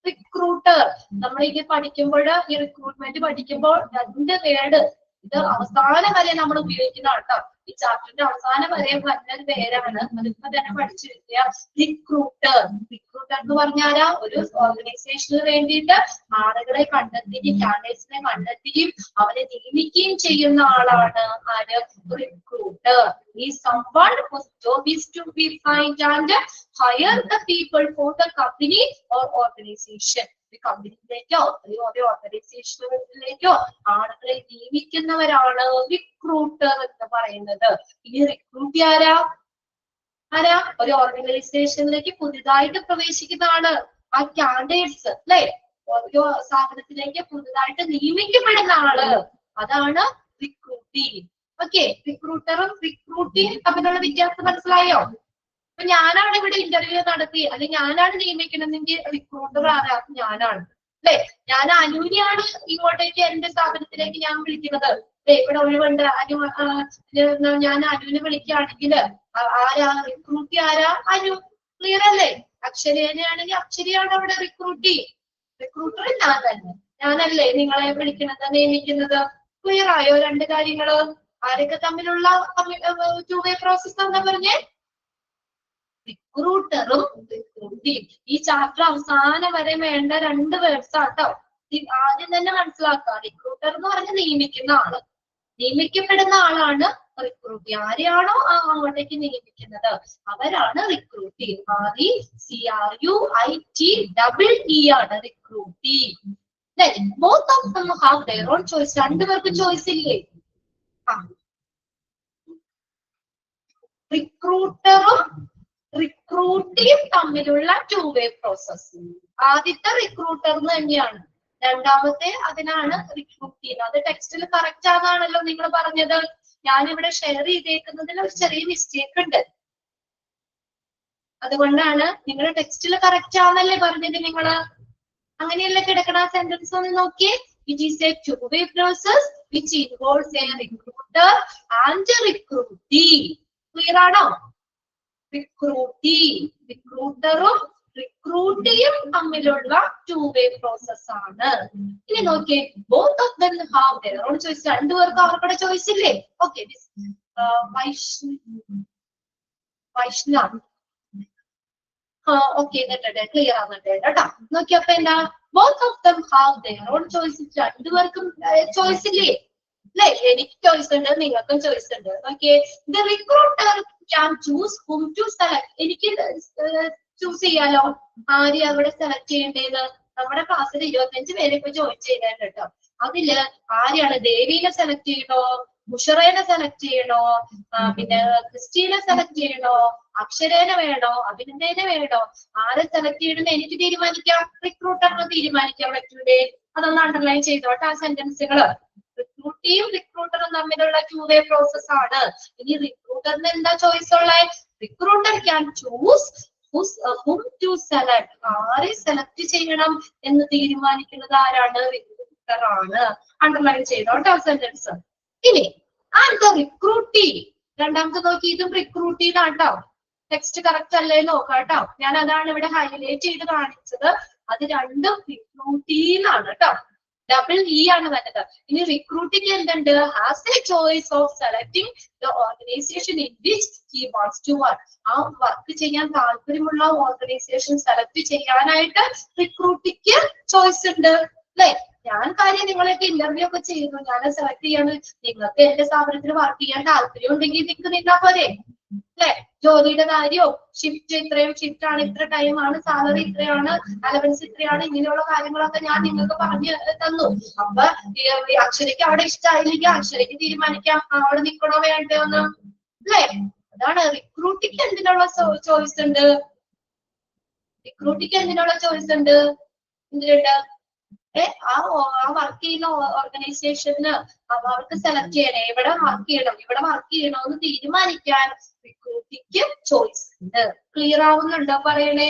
റിക്രൂട്ടർ നമ്മൾ ഇത് പഠിക്കുമ്പോൾ, ഈ റിക്രൂട്ട്മെന്റ് പഠിക്കുമ്പോൾ രണ്ട് വേർഡ് ഇത് അവസാനം വരെ നമ്മൾ ഉപയോഗിക്കുന്ന കേട്ടോ. ഈ ചാപ്റ്ററിന്റെ അവസാനം വരെ നല്ലൊരു പേരാണ്. അതിപ്പോ തന്നെ പഠിച്ചിരിക്കുക. റിക്രൂട്ടർ എന്ന് പറഞ്ഞാല് ഒരു ഓർഗനൈസേഷന് വേണ്ടിയിട്ട് ആളുകളെ കണ്ടെത്തുകയും കാൻഡിഡേറ്റ്സിനെ കണ്ടെത്തുകയും അവരെ നിയമിക്കുകയും ചെയ്യുന്ന ആളാണ് ആര്? റിക്രൂട്ടർ. ഈ someone whose job is to be find and hire the people for the company or organization. കമ്പനിയിലേക്കോ ഒരു ഓർഗനൈസേഷനിലേക്കോ ആളുകളെ നിയമിക്കുന്നവരാണ് റിക്രൂട്ടർ എന്ന് പറയുന്നത്. ഈ റിക്രൂട്ട് ആരാ? ഒരു ഓർഗനൈസേഷനിലേക്ക് പുതുതായിട്ട് പ്രവേശിക്കുന്നതാണ് ആ കാൻഡിഡേറ്റ്സ് അല്ലെ. ഒരു സ്ഥാപനത്തിലേക്ക് പുതുതായിട്ട് നിയമിക്കപ്പെടുന്ന ആള്, അതാണ് റിക്രൂട്ടിംഗ്. ഓക്കെ, റിക്രൂട്ടറും റിക്രൂട്ടിംഗ് തമ്മിലുള്ള വ്യത്യാസം മനസ്സിലായോ? അപ്പൊ ഞാനാണ് ഇവിടെ ഇന്റർവ്യൂ നടത്തി അല്ലെങ്കിൽ ഞാനാണ് നിയമിക്കണമെങ്കിൽ റിക്രൂട്ടർ ആരാ? ഞാനാണ് അല്ലെ. ഞാൻ അനുവിനെയാണ് ഇങ്ങോട്ടേക്ക് എന്റെ സ്ഥാപനത്തിലേക്ക് ഞാൻ വിളിക്കുന്നത്. ഇവിടെ ഒഴിവുണ്ട് അനു, ഞാൻ അനുവിനെ വിളിക്കുകയാണെങ്കിൽ ആരാ റിക്രൂട്ടി? ആരാ? അനു. ക്ലിയർ അല്ലേ? അക്ഷരേനെയാണെങ്കിൽ അക്ഷരയാണ് അവിടെ റിക്രൂട്ടി. റിക്രൂട്ടർ ഞാൻ തന്നെ, ഞാനല്ലേ നിങ്ങളെ വിളിക്കുന്നത്, നിയമിക്കുന്നത്. ക്ലിയർ ആയോ രണ്ട് കാര്യങ്ങള്? ആരൊക്കെ തമ്മിലുള്ള ടു വേ പ്രോസസ് എന്താ പറഞ്ഞേ? റിക്രൂട്ടറും റിക്രൂട്ടിയും. ഈ ചാപ്റ്റർ അവസാനം വരെ വേണ്ട രണ്ട് വേർഡ്സ് ആട്ടോ. ആദ്യം തന്നെ മനസ്സിലാക്കുക. റിക്രൂട്ടർ എന്ന് പറഞ്ഞാൽ നിയമിക്കുന്ന ആള്, നിയമിക്കപ്പെടുന്ന ആളാണ് റിക്രൂട്ടി. ആരെയാണോ അങ്ങോട്ടേക്ക് നിയമിക്കുന്നത് അവരാണ് റിക്രൂട്ടി. RECRUITEE ആണ് റിക്രൂട്ടി. Both of them have their own choice. രണ്ടുപേർക്ക് ചോയ്സ് ഇല്ലേ? റിക്രൂട്ടറും റിക്രൂട്ടിയും തമ്മിലുള്ള ടു വേ പ്രോസസ്. ആദ്യത്തെ റിക്രൂട്ടർ തന്നെയാണ്, രണ്ടാമത്തെ അതിനാണ് റിക്രൂട്ടിങ്. അത് ടെക്സ്റ്റിൽ കറക്റ്റ് ആണെന്നാണല്ലോ നിങ്ങൾ പറഞ്ഞത്. ഞാനിവിടെ ഷെയർ ചെയ്തേക്കുന്നതിൽ ഒരു ചെറിയ മിസ്റ്റേക്ക് ഉണ്ട്, അതുകൊണ്ടാണ്. നിങ്ങളുടെ ടെക്സ്റ്റിൽ കറക്റ്റ് ആണെന്നല്ലേ പറഞ്ഞത് നിങ്ങള്? അങ്ങനെയല്ലേ കിടക്കണ സെന്റൻസ് ഒന്ന് നോക്കിയേ. It is a two way process which involves a recruiter and recruitee. Clear ആണോ? റിക്രൂട്ടറും റിക്രൂട്ടിയും തമ്മിലുള്ള ടു വേ പ്രോസസ് ആണ്. ഇനി നോക്കിയേ, both of them have their own choice. രണ്ടുപേർക്കും അവരുടെ ചോയ്സ് ഇല്ലേ? ഓക്കെ, വൈഷ്ണവ് ഓക്കെ ക്ലിയർ ആവുന്നുണ്ട് കേട്ടോ. നോക്കിയപ്പോ എന്താ? Both of them have their own choice. രണ്ടുപേർക്കും ചോയ്സ് ഇല്ലേ? അല്ലെ, എനിക്ക് ചോയ്സ് ഉണ്ട്, നിങ്ങൾക്കും ചോയ്സ് ഉണ്ട്. നോക്കിയേ, the recruiter can choose whom to select. എനിക്ക് ചൂസ് ചെയ്യാലോ ആരെയാ അവിടെ സെലക്ട് ചെയ്യേണ്ടത്. നമ്മുടെ ക്ലാസ്സിൽ 25 പേരെ ഇപ്പൊ ജോയിൻ ചെയ്തിട്ടുണ്ട് കേട്ടോ. അതില് ആരെയാണ്? ദേവീനെ സെലക്ട് ചെയ്യണോ, മുഷറേനെ സെലക്ട് ചെയ്യണോ, പിന്നെ ക്രിസ്റ്റീനെ സെലക്ട് ചെയ്യണോ, അക്ഷരേനെ വേണോ, അഭിനന്ദനെ വേണോ? ആരെ സെലക്ട് ചെയ്യണമെന്ന് എനിക്ക് തീരുമാനിക്കാം, റിക്രൂട്ടറിന് തീരുമാനിക്കാൻ പറ്റൂലേ? അതൊന്ന് അണ്ടർലൈൻ ചെയ്തോട്ടെ ആ സെന്റൻസുകള്. റിക്രൂട്ടിയും റിക്രൂട്ടറും തമ്മിലുള്ള ടു വേ പ്രോസസ് ആണ്. ഇനി റിക്രൂട്ടറിന് എന്താ ചോയ്സ് ഉള്ളത്? Recruiter can choose whom to select. ആരെ സെലക്ട് ചെയ്യണം എന്ന് തീരുമാനിക്കുന്നത് ആരാണ്? റിക്രൂട്ടർ ആണ്. അണ്ടർലൈൻ ചെയ്തോട്ടോ സെന്റൻസ്. ഇനി ആൻഡ് റിക്രൂട്ടി, രണ്ടാമത്തെ നോക്കി, ഇതും റിക്രൂട്ടിന്നാട്ടോ. ടെക്സ്റ്റ് കറക്റ്റ് അല്ലേ നോക്കാട്ടോ. ഞാൻ അതാണ് ഇവിടെ ഹൈലൈറ്റ് ചെയ്ത് കാണിച്ചത്. അത് രണ്ടും റിക്രൂട്ടിന്നാണ് കേട്ടോ. ഡബിൾ ഇ ആണ് വരുന്നത്. ഇനി റിക്രൂട്ടിംഗ് എന്തുണ്ട്? Has a choice of selecting the organisation in which he wants to work. ആ വർക്ക് ചെയ്യാൻ താല്പര്യമുള്ള ഓർഗനൈസേഷൻ സെലക്ട് ചെയ്യാനായിട്ട് റിക്രൂട്ടിക്ക് ചോയ്സ് ഉണ്ട് അല്ലെ. ഞാൻ കാര്യം നിങ്ങളൊക്കെ ഇന്റർവ്യൂ ഒക്കെ ചെയ്യുന്നു, ഞാൻ സെലക്ട് ചെയ്യാണ്. നിങ്ങൾക്ക് എന്റെ സ്ഥാപനത്തിൽ വർക്ക് ചെയ്യാൻ താല്പര്യം ഉണ്ടെങ്കിൽ നിങ്ങൾക്ക് നിന്നാ പോരെ അല്ലെ? ജോലിയുടെ കാര്യവും ഷിഫ്റ്റ് ഇത്രയും ഷിഫ്റ്റ് ആണ്, ഇത്ര ടൈമാണ്, സാലറി ഇത്രയാണ്, അലവൻസ് ഇത്രയാണ്, ഇങ്ങനെയുള്ള കാര്യങ്ങളൊക്കെ ഞാൻ നിങ്ങൾക്ക് പറഞ്ഞു തന്നു. അപ്പൊ അക്ഷരയ്ക്ക് അവിടെ ഇഷ്ടമായില്ലെങ്കിൽ അക്ഷരയ്ക്ക് തീരുമാനിക്കാം അവിടെ നിൽക്കണോ വേണ്ടയോ എന്ന്, അല്ലെ? അതാണ് റിക്രൂട്ടിക്ക് എന്തിനുള്ള ചോയ്സ് ഉണ്ട്. റിക്രൂട്ടിക്ക് എന്തിനുള്ള ചോയ്സ് ഉണ്ട്? എന്തിനുണ്ട്? ആ വർക്ക് ചെയ്യുന്ന ഓർഗനൈസേഷന് അവർക്ക് സെലക്ട് ചെയ്യണേ, എവിടെ വർക്ക് ചെയ്യണം, ഇവിടെ വർക്ക് ചെയ്യണോ എന്ന് തീരുമാനിക്കാൻ റിക്രൂട്ടിക്ക് ചോയ്സ് ഉണ്ട്. ക്ലിയർ ആവുന്നുണ്ടോ പറയണേ?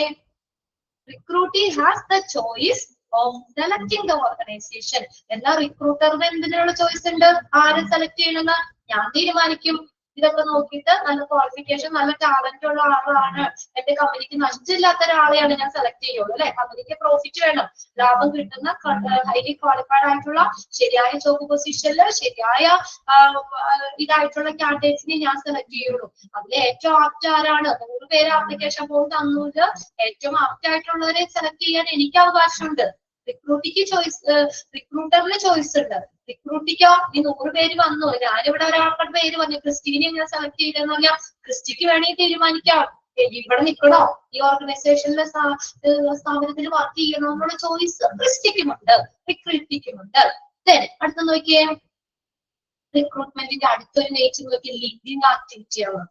Recruitee has the choice of selecting the organization. എല്ലാ റിക്രൂട്ടറിന് എന്തിനുള്ള ചോയ്സ് ഉണ്ട്? ആരെ സെലക്ട് ചെയ്യണമെന്ന് ഞാൻ തീരുമാനിക്കും. ഇതൊക്കെ നോക്കിയിട്ട് നല്ല ക്വാളിഫിക്കേഷൻ, നല്ല ടാലന്റ് ഉള്ള ആളാണ്, എന്റെ കമ്പനിക്ക് നഷ്ടമില്ലാത്ത ഒരാളെയാണ് ഞാൻ സെലക്ട് ചെയ്യുള്ളൂ, അല്ലെ? കമ്പനിക്ക് പ്രോഫിറ്റ് വേണം, ലാഭം കിട്ടുന്ന ഹൈലി ക്വാളിഫൈഡ് ആയിട്ടുള്ള ശരിയായ ജോബ് പൊസിഷനിൽ ശരിയായ ഇതായിട്ടുള്ള കാൻഡിഡേറ്റ്സിനെ ഞാൻ സെലക്ട് ചെയ്യുള്ളൂ. അതിൽ ഏറ്റവും ആപ്റ്റ് ആരാണ്? 100 പേര് ആപ്ലിക്കേഷൻ ഫോം തന്നൂല് ഏറ്റവും ആപ്റ്റ് ആയിട്ടുള്ളവരെ സെലക്ട് ചെയ്യാൻ എനിക്ക് അവകാശമുണ്ട്. റിക്രൂട്ടിക്ക് ചോയ്സ്, റിക്രൂട്ടറിന് ചോയ്സ് ഉണ്ട്. റിക്രൂട്ടിക്കോ ഈ 100 പേര് വന്നു, ഞാനിവിടെ ഒരാളുടെ പേര് പറഞ്ഞു, ക്രിസ്റ്റീനെ ഞാൻ സെലക്ട് ചെയ്തെന്ന് പറഞ്ഞാൽ ക്രിസ്റ്റിക്ക് വേണമെങ്കിൽ തീരുമാനിക്കാം ഇവിടെ നിൽക്കണോ, ഈ ഓർഗനൈസേഷനിലെ സ്ഥാപനത്തിൽ വർക്ക് ചെയ്യണോ എന്നുള്ള ചോയ്സ് ക്രിസ്റ്റിക്കുമുണ്ട്, റിക്രൂട്ടിക്കുമുണ്ട്. അടുത്ത നോക്കിയേ, റിക്രൂട്ട്മെന്റിന്റെ അടുത്തൊരു നേച്ചർ നോക്കി, linking ആക്ടിവിറ്റിയാണ്.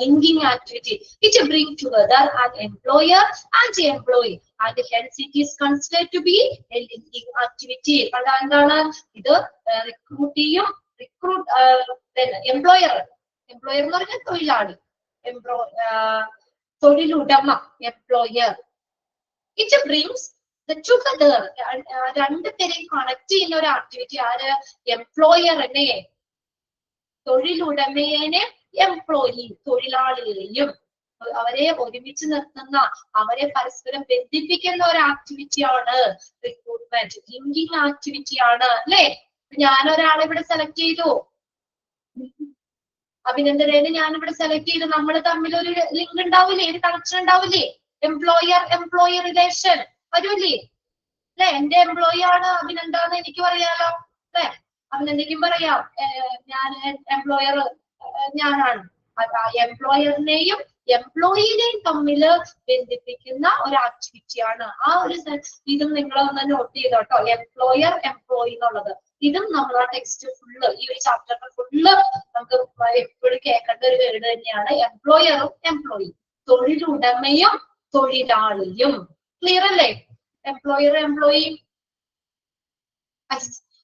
Linking activity, which bring together an employer and employee, and hence it is considered to be a linking activity. എന്താണ് ഇത്? റിക്രൂട്ടിയും എംപ്ലോയർ എന്ന് പറഞ്ഞാൽ തൊഴിലാളി, തൊഴിലുടമ എംപ്ലോയർ. ഇറ്റ് ബ്രിങ്സ് ടുഗദർ, രണ്ടുപേരെയും കണക്ട് ചെയ്യുന്ന ഒരു ആക്ടിവിറ്റി. ആര്? എംപ്ലോയറിനെ, തൊഴിലുടമേനെ, എംപ്ലോയി തൊഴിലാളികളെയും അവരെ ഒരുമിച്ച് നിർത്തുന്ന, അവരെ പരസ്പരം ബന്ധിപ്പിക്കുന്ന ഒരു ആക്ടിവിറ്റിയാണ് റിക്രൂട്ട്മെന്റ്. ലിങ്കിങ് ആക്ടിവിറ്റി ആണ്, അല്ലെ? ഞാനൊരാളെ ഇവിടെ സെലക്ട് ചെയ്തു, അഭിനന്ദനെ ഞാനിവിടെ സെലക്ട് ചെയ്തു, നമ്മൾ തമ്മിൽ ഒരു ലിങ്ക് ഉണ്ടാവില്ലേ, ഒരു കണക്ഷൻ ഉണ്ടാവില്ലേ? എംപ്ലോയി റിലേഷൻ വരൂല്ലേ, അല്ലെ? എന്റെ എംപ്ലോയി ആണ് അഭിനന്ദാന്ന് എനിക്ക് പറയാലോ, അല്ലെ? അഭിനന്ദിക്കും പറയാം ഞാൻ എംപ്ലോയർ ഞാനാണ്. എംപ്ലോയറിനെയും എംപ്ലോയിനെയും തമ്മിൽ ബന്ധിപ്പിക്കുന്ന ഒരു ആക്ടിവിറ്റിയാണ്. ആ ഒരു ഇതും നിങ്ങളൊന്ന് നോട്ട് ചെയ്തോട്ടോ, എംപ്ലോയർ എംപ്ലോയി എന്നുള്ളത്. ഇതും നമ്മൾ ആ ടെക്സ്റ്റ് ഫുള്ള്, ഈ ഒരു ചാപ്റ്ററിന്റെ ഫുള്ള് നമുക്ക് എപ്പോഴും കേൾക്കേണ്ട ഒരു വേർഡ് തന്നെയാണ് എംപ്ലോയറും എംപ്ലോയി, തൊഴിലുടമയും തൊഴിലാളിയും. ക്ലിയർ അല്ലേ? Employer employee.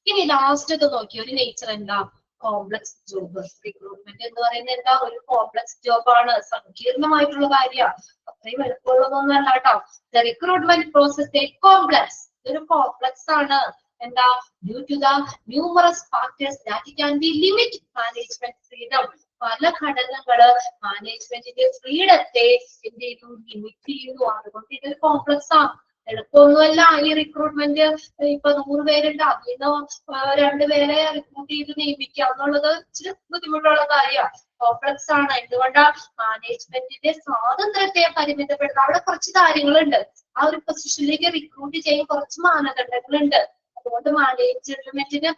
ഇനി ലാസ്റ്റ് ഇത് നോക്കി, ഒരു നേച്ചർ എന്താ? Complex job. റിക്രൂട്ട്മെന്റ് എന്ന് പറയുന്നത് എന്താ? ഒരു കോംപ്ലക്സ് ജോബാണ്, സങ്കീർണമായിട്ടുള്ള കാര്യമാണ്, അത്രയും എളുപ്പമുള്ളതൊന്നും അല്ല കേട്ടോ. ദ റിക്രൂട്ട്മെന്റ് പ്രോസസ് കോംപ്ലക്സ്, ഇതൊരു കോംപ്ലക്സ് ആണ്. എന്താ? Due to the numerous factors that can be limit management freedom. പല ഘടകങ്ങള് മാനേജ്മെന്റിന്റെ ഫ്രീഡത്തെ എന്ത് ചെയ്തു? ലിമിറ്റ് ചെയ്യുന്നു. അതുകൊണ്ട് ഇതൊരു കോംപ്ലക്സ് ആണ്, എളുപ്പമൊന്നുമല്ല ഈ റിക്രൂട്ട്മെന്റ്. ഇപ്പൊ 100 പേരുണ്ട്, അതിൽ നിന്ന് 2 പേരെ റിക്രൂട്ട് ചെയ്ത് നിയമിക്കുക എന്നുള്ളത് ഇച്ചിരി ബുദ്ധിമുട്ടുള്ള കാര്യമാണ്, കോംപ്ലക്സ് ആണ്. എന്തുകൊണ്ടാ? മാനേജ്മെന്റിന്റെ സ്വാതന്ത്ര്യത്തെ പരിമിതപ്പെടുത്തുക. അവിടെ കുറച്ച് കാര്യങ്ങളുണ്ട്, ആ ഒരു പൊസിഷനിലേക്ക് റിക്രൂട്ട് ചെയ്യാൻ കുറച്ച് മാനദണ്ഡങ്ങളുണ്ട്. അതുകൊണ്ട് മാനേജ്മെന്റിന്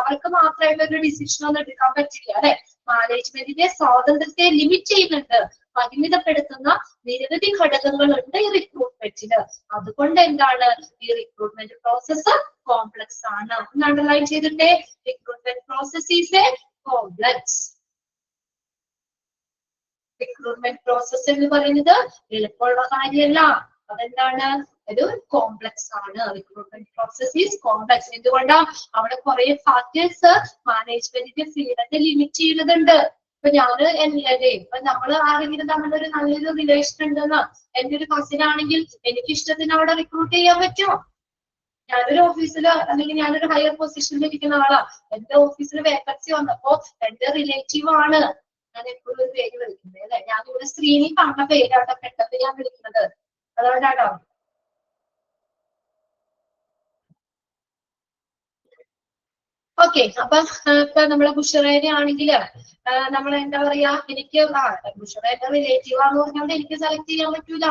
അവർക്ക് മാത്രമായിട്ട് ഒരു ഡിസിഷൻ ഒന്നും എടുക്കാൻ പറ്റില്ല, അല്ലെ? മാനേജ്മെന്റിന്റെ സ്വാതന്ത്ര്യത്തെ ലിമിറ്റ് ചെയ്യുന്നുണ്ട്, പരിമിതപ്പെടുത്തുന്ന നിരവധി ഘടകങ്ങളുണ്ട് ഈ റിക്രൂട്ട്മെന്റിന്. അതുകൊണ്ട് എന്താണ്? ഈ റിക്രൂട്ട്മെന്റ് പ്രോസസ് കോംപ്ലക്സ് ആണ്. ഒന്ന് അണ്ടർലൈൻ ചെയ്തിട്ടേ, recruitment process is A complex. Recruitment process എന്ന് പറയുന്നത് എളുപ്പമുള്ള കാര്യമല്ല, അതെന്താണ്? ഒരു കോംപ്ലക്സ് ആണ്. Recruitment process is complex. എന്തുകൊണ്ടാ? അവിടെ കുറെ ഫാക്ടേഴ്സ് മാനേജ്മെന്റിന്റെ ഫ്രീഡത്തെ ലിമിറ്റ് ചെയ്യുന്നുണ്ട്. ഇപ്പൊ ഞാന് ഇപ്പൊ നമ്മൾ ആരെങ്കിലും തമ്മിലൊരു നല്ലൊരു റിലേഷൻ ഉണ്ടെന്ന്, എന്റെ ഒരു കസിൻ ആണെങ്കിൽ എനിക്ക് ഇഷ്ടത്തിന് അവിടെ റിക്രൂട്ട് ചെയ്യാൻ പറ്റുമോ? ഞാനൊരു ഓഫീസിൽ അല്ലെങ്കിൽ ഞാനൊരു ഹയർ പൊസിഷനിൽ ഇരിക്കുന്ന ആളാ, എന്റെ ഓഫീസിൽ വേക്കൻസി വന്നപ്പോ എന്റെ റിലേറ്റീവ് ആണ് ഞാൻ എപ്പോഴും ഒരു പേര് വിളിക്കുന്നത്, അല്ലെ? ഞാനിവിടെ സ്ക്രീനിൽ കാണുന്ന പേരാട്ടോ പെട്ടെന്ന് ഞാൻ വിളിക്കുന്നത്, അതുകൊണ്ടാണോ? ഓക്കെ. അപ്പൊ ഇപ്പൊ നമ്മളെ ബുഷറേനെ ആണെങ്കിൽ നമ്മൾ എന്താ പറയാ, എനിക്ക് ബുഷറേന്റെ റിലേറ്റീവ് ആണെന്ന് പറഞ്ഞുകൊണ്ട് എനിക്ക് സെലക്ട് ചെയ്യാൻ പറ്റൂല.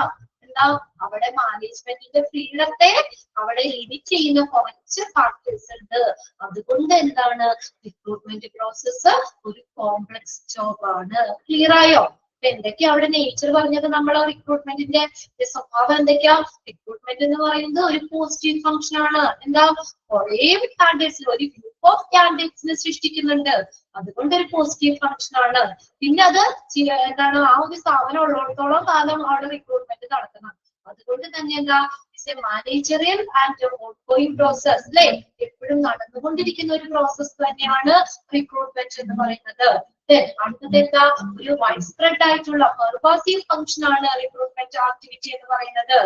എന്താ? അവിടെ മാനേജ്മെന്റിന്റെ ഫ്രീഡത്തെ അവിടെ ലിമിറ്റ് ചെയ്യുന്ന കുറച്ച് ഫാക്ടേഴ്സ് ഉണ്ട്. അതുകൊണ്ട് എന്താണ്? റിക്രൂട്ട്മെന്റ് പ്രോസസ് ഒരു കോംപ്ലക്സ് ജോബ് ആണ്. ക്ലിയർ ആയോ? എന്തൊക്കെയാ അവിടെ നേച്ചർ പറഞ്ഞത് നമ്മളെ റിക്രൂട്ട്മെന്റിന്റെ സ്വഭാവം എന്തൊക്കെയാ? റിക്രൂട്ട്മെന്റ് എന്ന് പറയുന്നത് ഒരു പോസിറ്റീവ് ഫംഗ്ഷൻ ആണ്. എന്താ, കുറെ കാൻഡിഡേറ്റ്സിൽ ഒരു ഗ്രൂപ്പ് ഓഫ് കാൻഡിഡേറ്റ്സിനെ സൃഷ്ടിക്കുന്നുണ്ട്. അതുകൊണ്ട് ഒരു പോസിറ്റീവ് ഫംഗ്ഷൻ ആണ്. പിന്നെ അത് എന്താണ്, ആ ഒരു സ്ഥാപനം ഉള്ളിടത്തോളം കാലം അവിടെ റിക്രൂട്ട്മെന്റ് നടക്കണം. അതുകൊണ്ട് തന്നെ എന്താ, മാനേജറിയൽ ആൻഡ് ഓൺഗോയിങ് പ്രോസസ് അല്ലെ, എപ്പോഴും നടന്നുകൊണ്ടിരിക്കുന്ന ഒരു പ്രോസസ് തന്നെയാണ് റിക്രൂട്ട്മെന്റ് എന്ന് പറയുന്നത്. അടുത്തത് എന്താ, ഒരു വൈഡ് സ്പ്രെഡ് ആയിട്ടുള്ള പെർവാസീവ് ഫംഗ്ഷൻ ആണ് റിക്രൂട്ട്മെന്റ് ആക്ടിവിറ്റി എന്ന് പറയുന്നത്.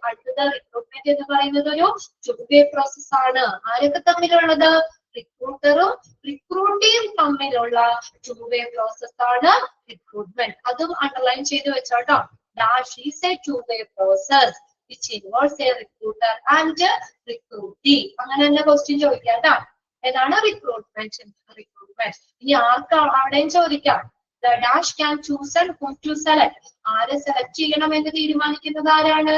അടുത്തത് റിക്രൂട്ട്മെന്റ് എന്ന് പറയുന്നത് ഒരു ടു വേ പ്രോസസ് ആണ്. ആരൊക്കെ തമ്മിലുള്ളത്? റിക്രൂട്ടറും റിക്രൂട്ടിയും തമ്മിലുള്ള ടു വേ പ്രോസസ് ആണ് റിക്രൂട്ട്മെന്റ്. അതും അണ്ടർലൈൻ ചെയ്ത് വെച്ചോട്ടോ. Dash is a two way process which involves a recruiter and recruitee. അങ്ങനെ തന്നെ ക്വസ്റ്റ്യൻ ചോദിക്കാം കേട്ടോ. ഏതാണ് റിക്രൂട്ട്മെന്റ്? ഇനി ആർക്ക് അവിടെയും ചോദിക്കാം. The dash can choose and whom to select. ആരെ സെലക്ട് ചെയ്യണമെന്ന് തീരുമാനിക്കുന്നത് ആരാണ്?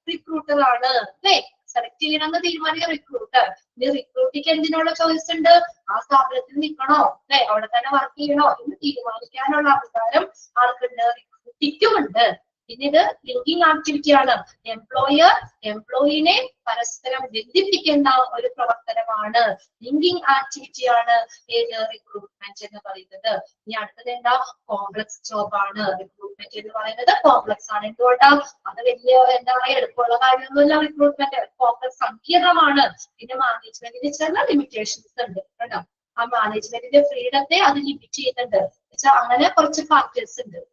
റിക്രൂട്ടർ ആണ് അല്ലേ. സെലക്ട് ചെയ്യണമെന്ന് തീരുമാനിക്കുന്ന റിക്രൂട്ടർ. ഇനി റിക്രൂട്ടിക്ക് എന്തിനുള്ള ചോയ്സ് ഉണ്ട്? ആ സ്ഥാപനത്തിൽ നിൽക്കണോ അല്ലെ, അവിടെ തന്നെ വർക്ക് ചെയ്യണോ എന്ന് തീരുമാനിക്കാനുള്ള അധികാരം ആർക്കുണ്ട്? റിക്രൂട്ടിക്കും ഉണ്ട്. പിന്നെ ഇത് ലിങ്കിങ് ആക്ടിവിറ്റി ആണ്. എംപ്ലോയർ എംപ്ലോയിനെ പരസ്പരം ബന്ധിപ്പിക്കുന്ന ഒരു പ്രവർത്തനമാണ്. ലിങ്കിങ് ആക്ടിവിറ്റി ആണ് ഏത് റിക്രൂട്ട്മെന്റ് എന്ന് പറയുന്നത്. ഇനി അടുത്തത് എന്താ? കോംപ്ലക്സ് ജോബ് ആണ്. റിക്രൂട്ട്മെന്റ് എന്ന് പറയുന്നത് കോംപ്ലക്സ് ആണ്. എന്തുകൊണ്ടാ? അത് വലിയ എന്താ പറയുക, എളുപ്പമുള്ള കാര്യമൊന്നുമല്ല. റിക്രൂട്ട്മെന്റ് കോംപ്ലക്സ് സങ്കീർണമാണ്. പിന്നെ മാനേജ്മെന്റിന് ചില ലിമിറ്റേഷൻസ് ഉണ്ട് കേട്ടോ. ആ മാനേജ്മെന്റിന്റെ ഫ്രീഡത്തെ അത് ലിമിറ്റ് ചെയ്യുന്നുണ്ട്. അങ്ങനെ കുറച്ച് ഫാക്ടേഴ്സ് ഉണ്ട്.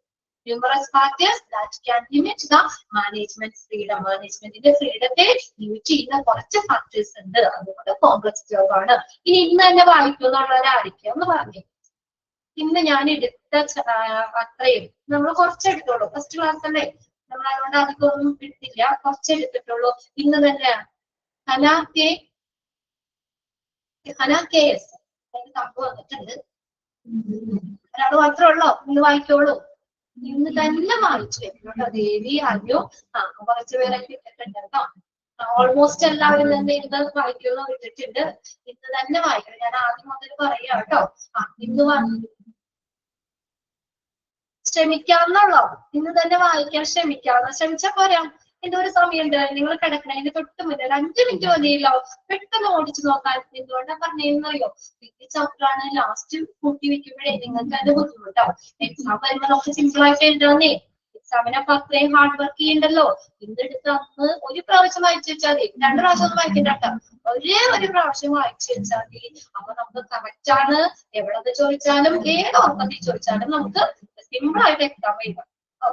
Numerous factors that can limit the management's freedom. മാനേജ്മെന്റിന്റെ ഫ്രീഡത്തെ ലിമിറ്റ് ചെയ്യുന്ന കുറച്ച് ഫാക്ടേഴ്സ് ഉണ്ട്. അതുകൊണ്ട് കോംപ്ലക്സ് ജോബ് ആണ്. ഇനി ഇന്ന് തന്നെ വായിക്കുന്നുള്ളവരായിരിക്കും എന്ന് പറഞ്ഞു. ഇന്ന് ഞാൻ എടുത്ത അത്രയും നമ്മൾ കുറച്ചെടുത്തോളൂ. ഫസ്റ്റ് ക്ലാസ് അല്ലേ, നമ്മൾ അതുകൊണ്ട് അധികം ഒന്നും എടുത്തില്ല, കുറച്ചെടുത്തിട്ടുള്ളൂ. ഇന്ന് തന്നെ ഹന കെ എസ് സംഭവം വന്നിട്ടുണ്ട്. ഒരാൾ മാത്രമേ ഉള്ളൂ. ഇന്ന് വായിക്കോളൂ. ഇന്ന് തന്നെ വായിച്ചു വെക്കുന്നുണ്ടോ? ദേവി, അനു, കുറച്ചു പേരൊക്കെ ഇട്ടിട്ടുണ്ട് കേട്ടോ. ഓൾമോസ്റ്റ് എല്ലാവരും തന്നെ ഇന്ന് വായിക്കുമെന്ന് വിട്ടിട്ടുണ്ട്. ഇന്ന് തന്നെ വായിക്കണം. ഞാൻ ആദ്യം മുതൽ പറയാം കേട്ടോ. ഇന്ന് ശ്രമിക്കാവുന്നുള്ളോ? ഇന്ന് തന്നെ വായിക്കാൻ ശ്രമിക്കാവുന്ന. ശ്രമിച്ചാ പോരാ. എന്റെ ഒരു സമയമുണ്ട്, നിങ്ങൾ കിടക്കണതിന് തൊട്ട് മുതൽ 5 മിനിറ്റ് മതിയല്ലോ പെട്ടെന്ന് ഓടിച്ചു നോക്കാൻ. എന്തുകൊണ്ടാ പറഞ്ഞതെന്നറിയോ? വലിയ ചാപ്റ്ററാണ്. ലാസ്റ്റ് കൂട്ടി വെക്കുമ്പോഴേ നിങ്ങൾക്ക് അതിന്റെ ബുദ്ധിമുട്ടാവും. എക്സാം വരുമ്പോ നമുക്ക് സിമ്പിൾ ആയിട്ട് എഴുതാന്നേ. എക്സാമിനപ്പൊ അത്രയും ഹാർഡ് വർക്ക് ചെയ്യണ്ടല്ലോ. ഇന്നെടുത്ത് അന്ന് ഒരു പ്രാവശ്യം വായിച്ചു വെച്ചാൽ മതി. 2 പ്രാവശ്യം ഒന്നും വായിക്കണ്ട കേട്ടോ. ഒരേ ഒരു പ്രാവശ്യം വായിച്ചു വെച്ചാൽ മതി. അപ്പൊ നമുക്ക് കറക്റ്റ് ആണ്. എവിടെ ചോദിച്ചാലും ഏത് ഓർമ്മത്തിൽ ചോദിച്ചാലും നമുക്ക് സിമ്പിൾ ആയിട്ട് എക്സാം എഴുതാം.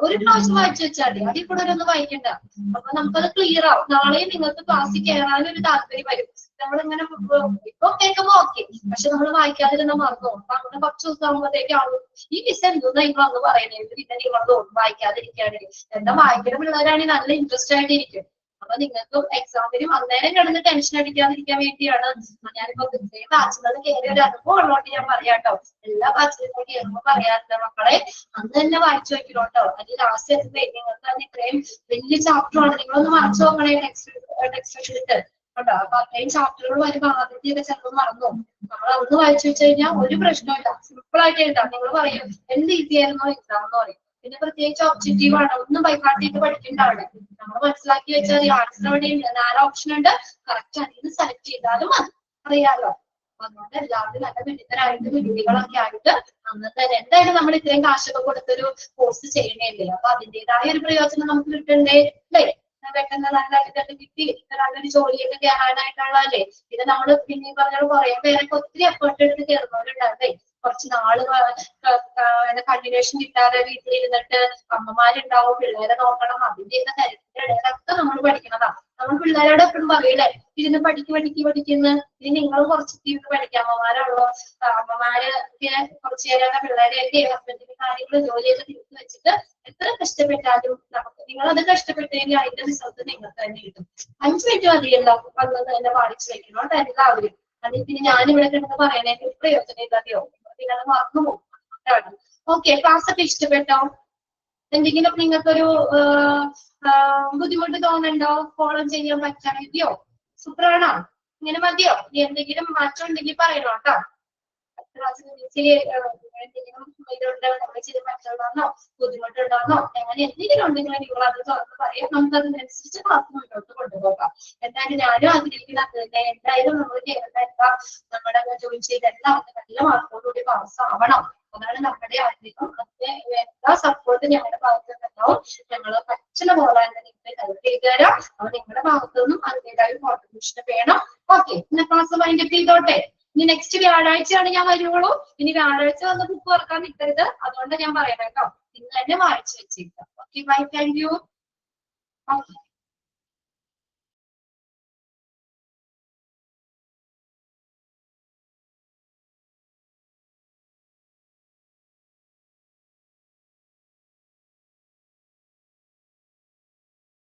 ഒരു പ്രാവശ്യം വായിച്ചു വെച്ചാൽ മതി. അതിൽ കൂടെ ഒന്നും വായിക്കണ്ട. അപ്പൊ നമുക്കത് ക്ലിയർ ആവും. നാളെയും നിങ്ങൾക്ക് ക്ലാസ്സിൽ കയറാനൊരു താല്പര്യം വരും. നമ്മളിങ്ങനെ ഇപ്പൊ കേൾക്കുമ്പോ ഓക്കെ, പക്ഷെ നമ്മൾ വായിക്കാതിരുന്ന മറന്നു. അപ്പൊ അങ്ങനെ കുറച്ച് ദിവസം ആകുമ്പോഴത്തേക്കാവും ഈ മിസ് എന്തെന്ന് നിങ്ങൾ അന്ന് പറയുന്നത്. പിന്നെ നിങ്ങൾ തോന്നും വായിക്കാതിരിക്കുകയാണെങ്കിൽ. എന്താ വായിക്കുന്ന പിള്ളേരാണെങ്കിൽ നല്ല ഇൻട്രസ്റ്റ് ആയിട്ടിരിക്കും. അപ്പൊ നിങ്ങൾക്കും എക്സാമിനും അന്നേരം കിടന്ന് ടെൻഷൻ അടിക്കാതിരിക്കാൻ വേണ്ടിയാണ് ഞാനിപ്പോ ഇത്രയും ബാച്ചിലത് കയറി ഒരു അനുഭവം ഉള്ളോട്ട് ഞാൻ പറയാട്ടോ. എല്ലാ ബാച്ചിലും കയറുമ്പോ പറയാറുണ്ട് മക്കളെ അന്ന് തന്നെ വായിച്ചു വെക്കണോട്ടോ. അല്ലെങ്കിൽ ലാസ്റ്റ് എത്തുമ്പോ നിങ്ങൾക്ക് തന്നെ ഇത്രയും വലിയ ചാപ്റ്ററാണ്. നിങ്ങളൊന്ന് മറച്ചു നോക്കണേ ടെക്സ്റ്റ് എടുത്തിട്ട് കേട്ടോ. അപ്പൊ അത്രയും ചാപ്റ്ററുകൾ വരുമ്പോ ആദ്യത്തെ ചിലപ്പോൾ മറന്നു. നമ്മൾ അന്ന് വായിച്ചു വെച്ച് കഴിഞ്ഞാൽ ഒരു പ്രശ്നമില്ല. സിമ്പിൾ ആയിട്ട് എഴുതാം. നിങ്ങൾ പറയും എന്ത് ഈസി ആയിരുന്നോ എക്സാം എന്ന് പറയും. പിന്നെ പ്രത്യേകിച്ച് ഒബ്ജക്റ്റീവ് ആണ്. ഒന്നും ബൈഹാർട്ട് പഠിക്കേണ്ടതാണ്. നമ്മൾ മനസ്സിലാക്കി വെച്ചാൽ ആൻസർ എവിടെയും 4 ഓപ്ഷൻ ഉണ്ട്. കറക്റ്റ് ആണെങ്കിൽ സെലക്ട് ചെയ്താലും മതി. അറിയാലോ. അതുകൊണ്ട് എല്ലാവരും നല്ല മിടുക്കരായിട്ട് മിടുതികളൊക്കെ ആയിട്ട് അന്ന് തന്നെ എന്തായാലും നമ്മൾ ഇത്രയും കാശൊക്കെ കൊടുത്തൊരു കോഴ്സ് ചെയ്യണേല്ലേ. അപ്പൊ അതിൻ്റെതായ ഒരു പ്രയോജനം നമുക്ക് കിട്ടണ്ടേ അല്ലേ? പെട്ടെന്ന് നല്ല ഇതൊക്കെ കിട്ടി നല്ലൊരു ജോലിയൊക്കെ കയറാനായിട്ടുള്ളതല്ലേ. ഇത് നമ്മള് പിന്നെ പറഞ്ഞ കുറെ പേരൊക്കെ ഒത്തിരി എഫേർട്ട് എടുത്ത് കയറുന്നവരുണ്ടാവേ. കുറച്ച് നാള് കണ്ടിന്യൂഷൻ കിട്ടാതെ വീട്ടിലിരുന്നിട്ട് അമ്മമാരുണ്ടാവും, പിള്ളേരെ നോക്കണം. അതിന്റെയൊക്കെ തിരക്കിന്റെ ഇടയിലൊക്കെ നമ്മൾ പഠിക്കണതാ. നമ്മൾ പിള്ളേരോട് എപ്പോഴും പറയില്ലേ ഇരുന്ന് പഠിക്കുന്ന. ഇനി നിങ്ങൾ കുറച്ച് ഇരുന്ന് പഠിക്കാം. അമ്മമാരുള്ളൂ. അമ്മമാരൊക്കെ കുറച്ചു നേരം പിള്ളേരെയൊക്കെ ഹസ്ബൻഡിന്റെ കാര്യങ്ങൾ ജോലിയൊക്കെ തിരിച്ചു വെച്ചിട്ട് എത്ര കഷ്ടപ്പെട്ടാലും നമുക്ക് നിങ്ങളത് കഷ്ടപ്പെട്ടെങ്കിൽ അതിന്റെ റിസൾട്ട് നിങ്ങൾക്ക് തന്നെ കിട്ടും. 5 മിനിറ്റ് മതിയല്ലോ അന്ന് തന്നെ വായിച്ചു വെക്കണോട്ട് എല്ലാവരും. അതിൽ പിന്നെ ഞാനിവിടെ കിടന്ന് പറയണേ പ്രയോജനം ഇല്ലാതെയോ പിന്നെ അത് മറന്നു പോകും. ഓക്കെ, ക്ലാസ് ഒക്കെ ഇഷ്ടപ്പെട്ടോ? എന്തെങ്കിലും നിങ്ങൾക്കൊരു ബുദ്ധിമുട്ട് തോന്നുന്നുണ്ടോ? ഫോളോ ചെയ്യാൻ പറ്റാതെയോ? സൂപ്പറാണോ? ഇങ്ങനെ മതിയോ? എന്തെങ്കിലും മാറ്റം ഉണ്ടെങ്കിൽ പറയണോ കേട്ടോ. ക്ലാസ്സിൽ ഇച്ചിരി എന്തെങ്കിലും ഇതുണ്ട്, നമ്മൾ ഇച്ചിരി മറ്റുള്ളതാണോ ബുദ്ധിമുട്ടുണ്ടാകുന്നോ അങ്ങനെ എന്തെങ്കിലും ഉണ്ടെങ്കിൽ നിങ്ങൾ അത് തുറന്ന് പറയാം. നമുക്ക് അതിനനുസരിച്ച് ക്ലാസ് മുന്നോട്ട് കൊണ്ടുപോകാം. എന്തായാലും ഞാനും ആഗ്രഹിക്കുന്നത് തന്നെ, എന്തായാലും നമ്മൾ കേരള നമ്മുടെ ജോയിൻ ചെയ്ത് എല്ലാവർക്കും നല്ല മാർക്കോടുകൂടി പാസ്സാവണം. അതാണ് നമ്മുടെ ആഗ്രഹം. അതിന്റെ എല്ലാ സപ്പോർട്ടും ഞങ്ങളുടെ ഭാഗത്ത് നിന്നുണ്ടാവും. ഞങ്ങൾ പറ്റുന്ന പോലെ തന്നെ നിങ്ങളെ ഹെൽപ്പ് ചെയ്ത് തരാം. അപ്പൊ നിങ്ങളുടെ ഭാഗത്തു നിന്നും അതിൻ്റെതായ കോൺട്രിബ്യൂഷൻ വേണം. ഓക്കെ, ഇന്ന് ക്ലാസ് വൈൻഡപ്പ് ചെയ്തോട്ടെ. ഇനി നെക്സ്റ്റ് വ്യാഴാഴ്ചയാണ് ഞാൻ വരുവുള്ളൂ. ഇനി വ്യാഴാഴ്ച വന്ന് ബുക്ക് തുറക്കാൻ നിൽക്കരുത്. അതുകൊണ്ട് ഞാൻ പറയണം കേട്ടോ, ഇന്ന് തന്നെ വായിച്ചു വെച്ചേക്കാം. Okay, bye, thank you. Okay.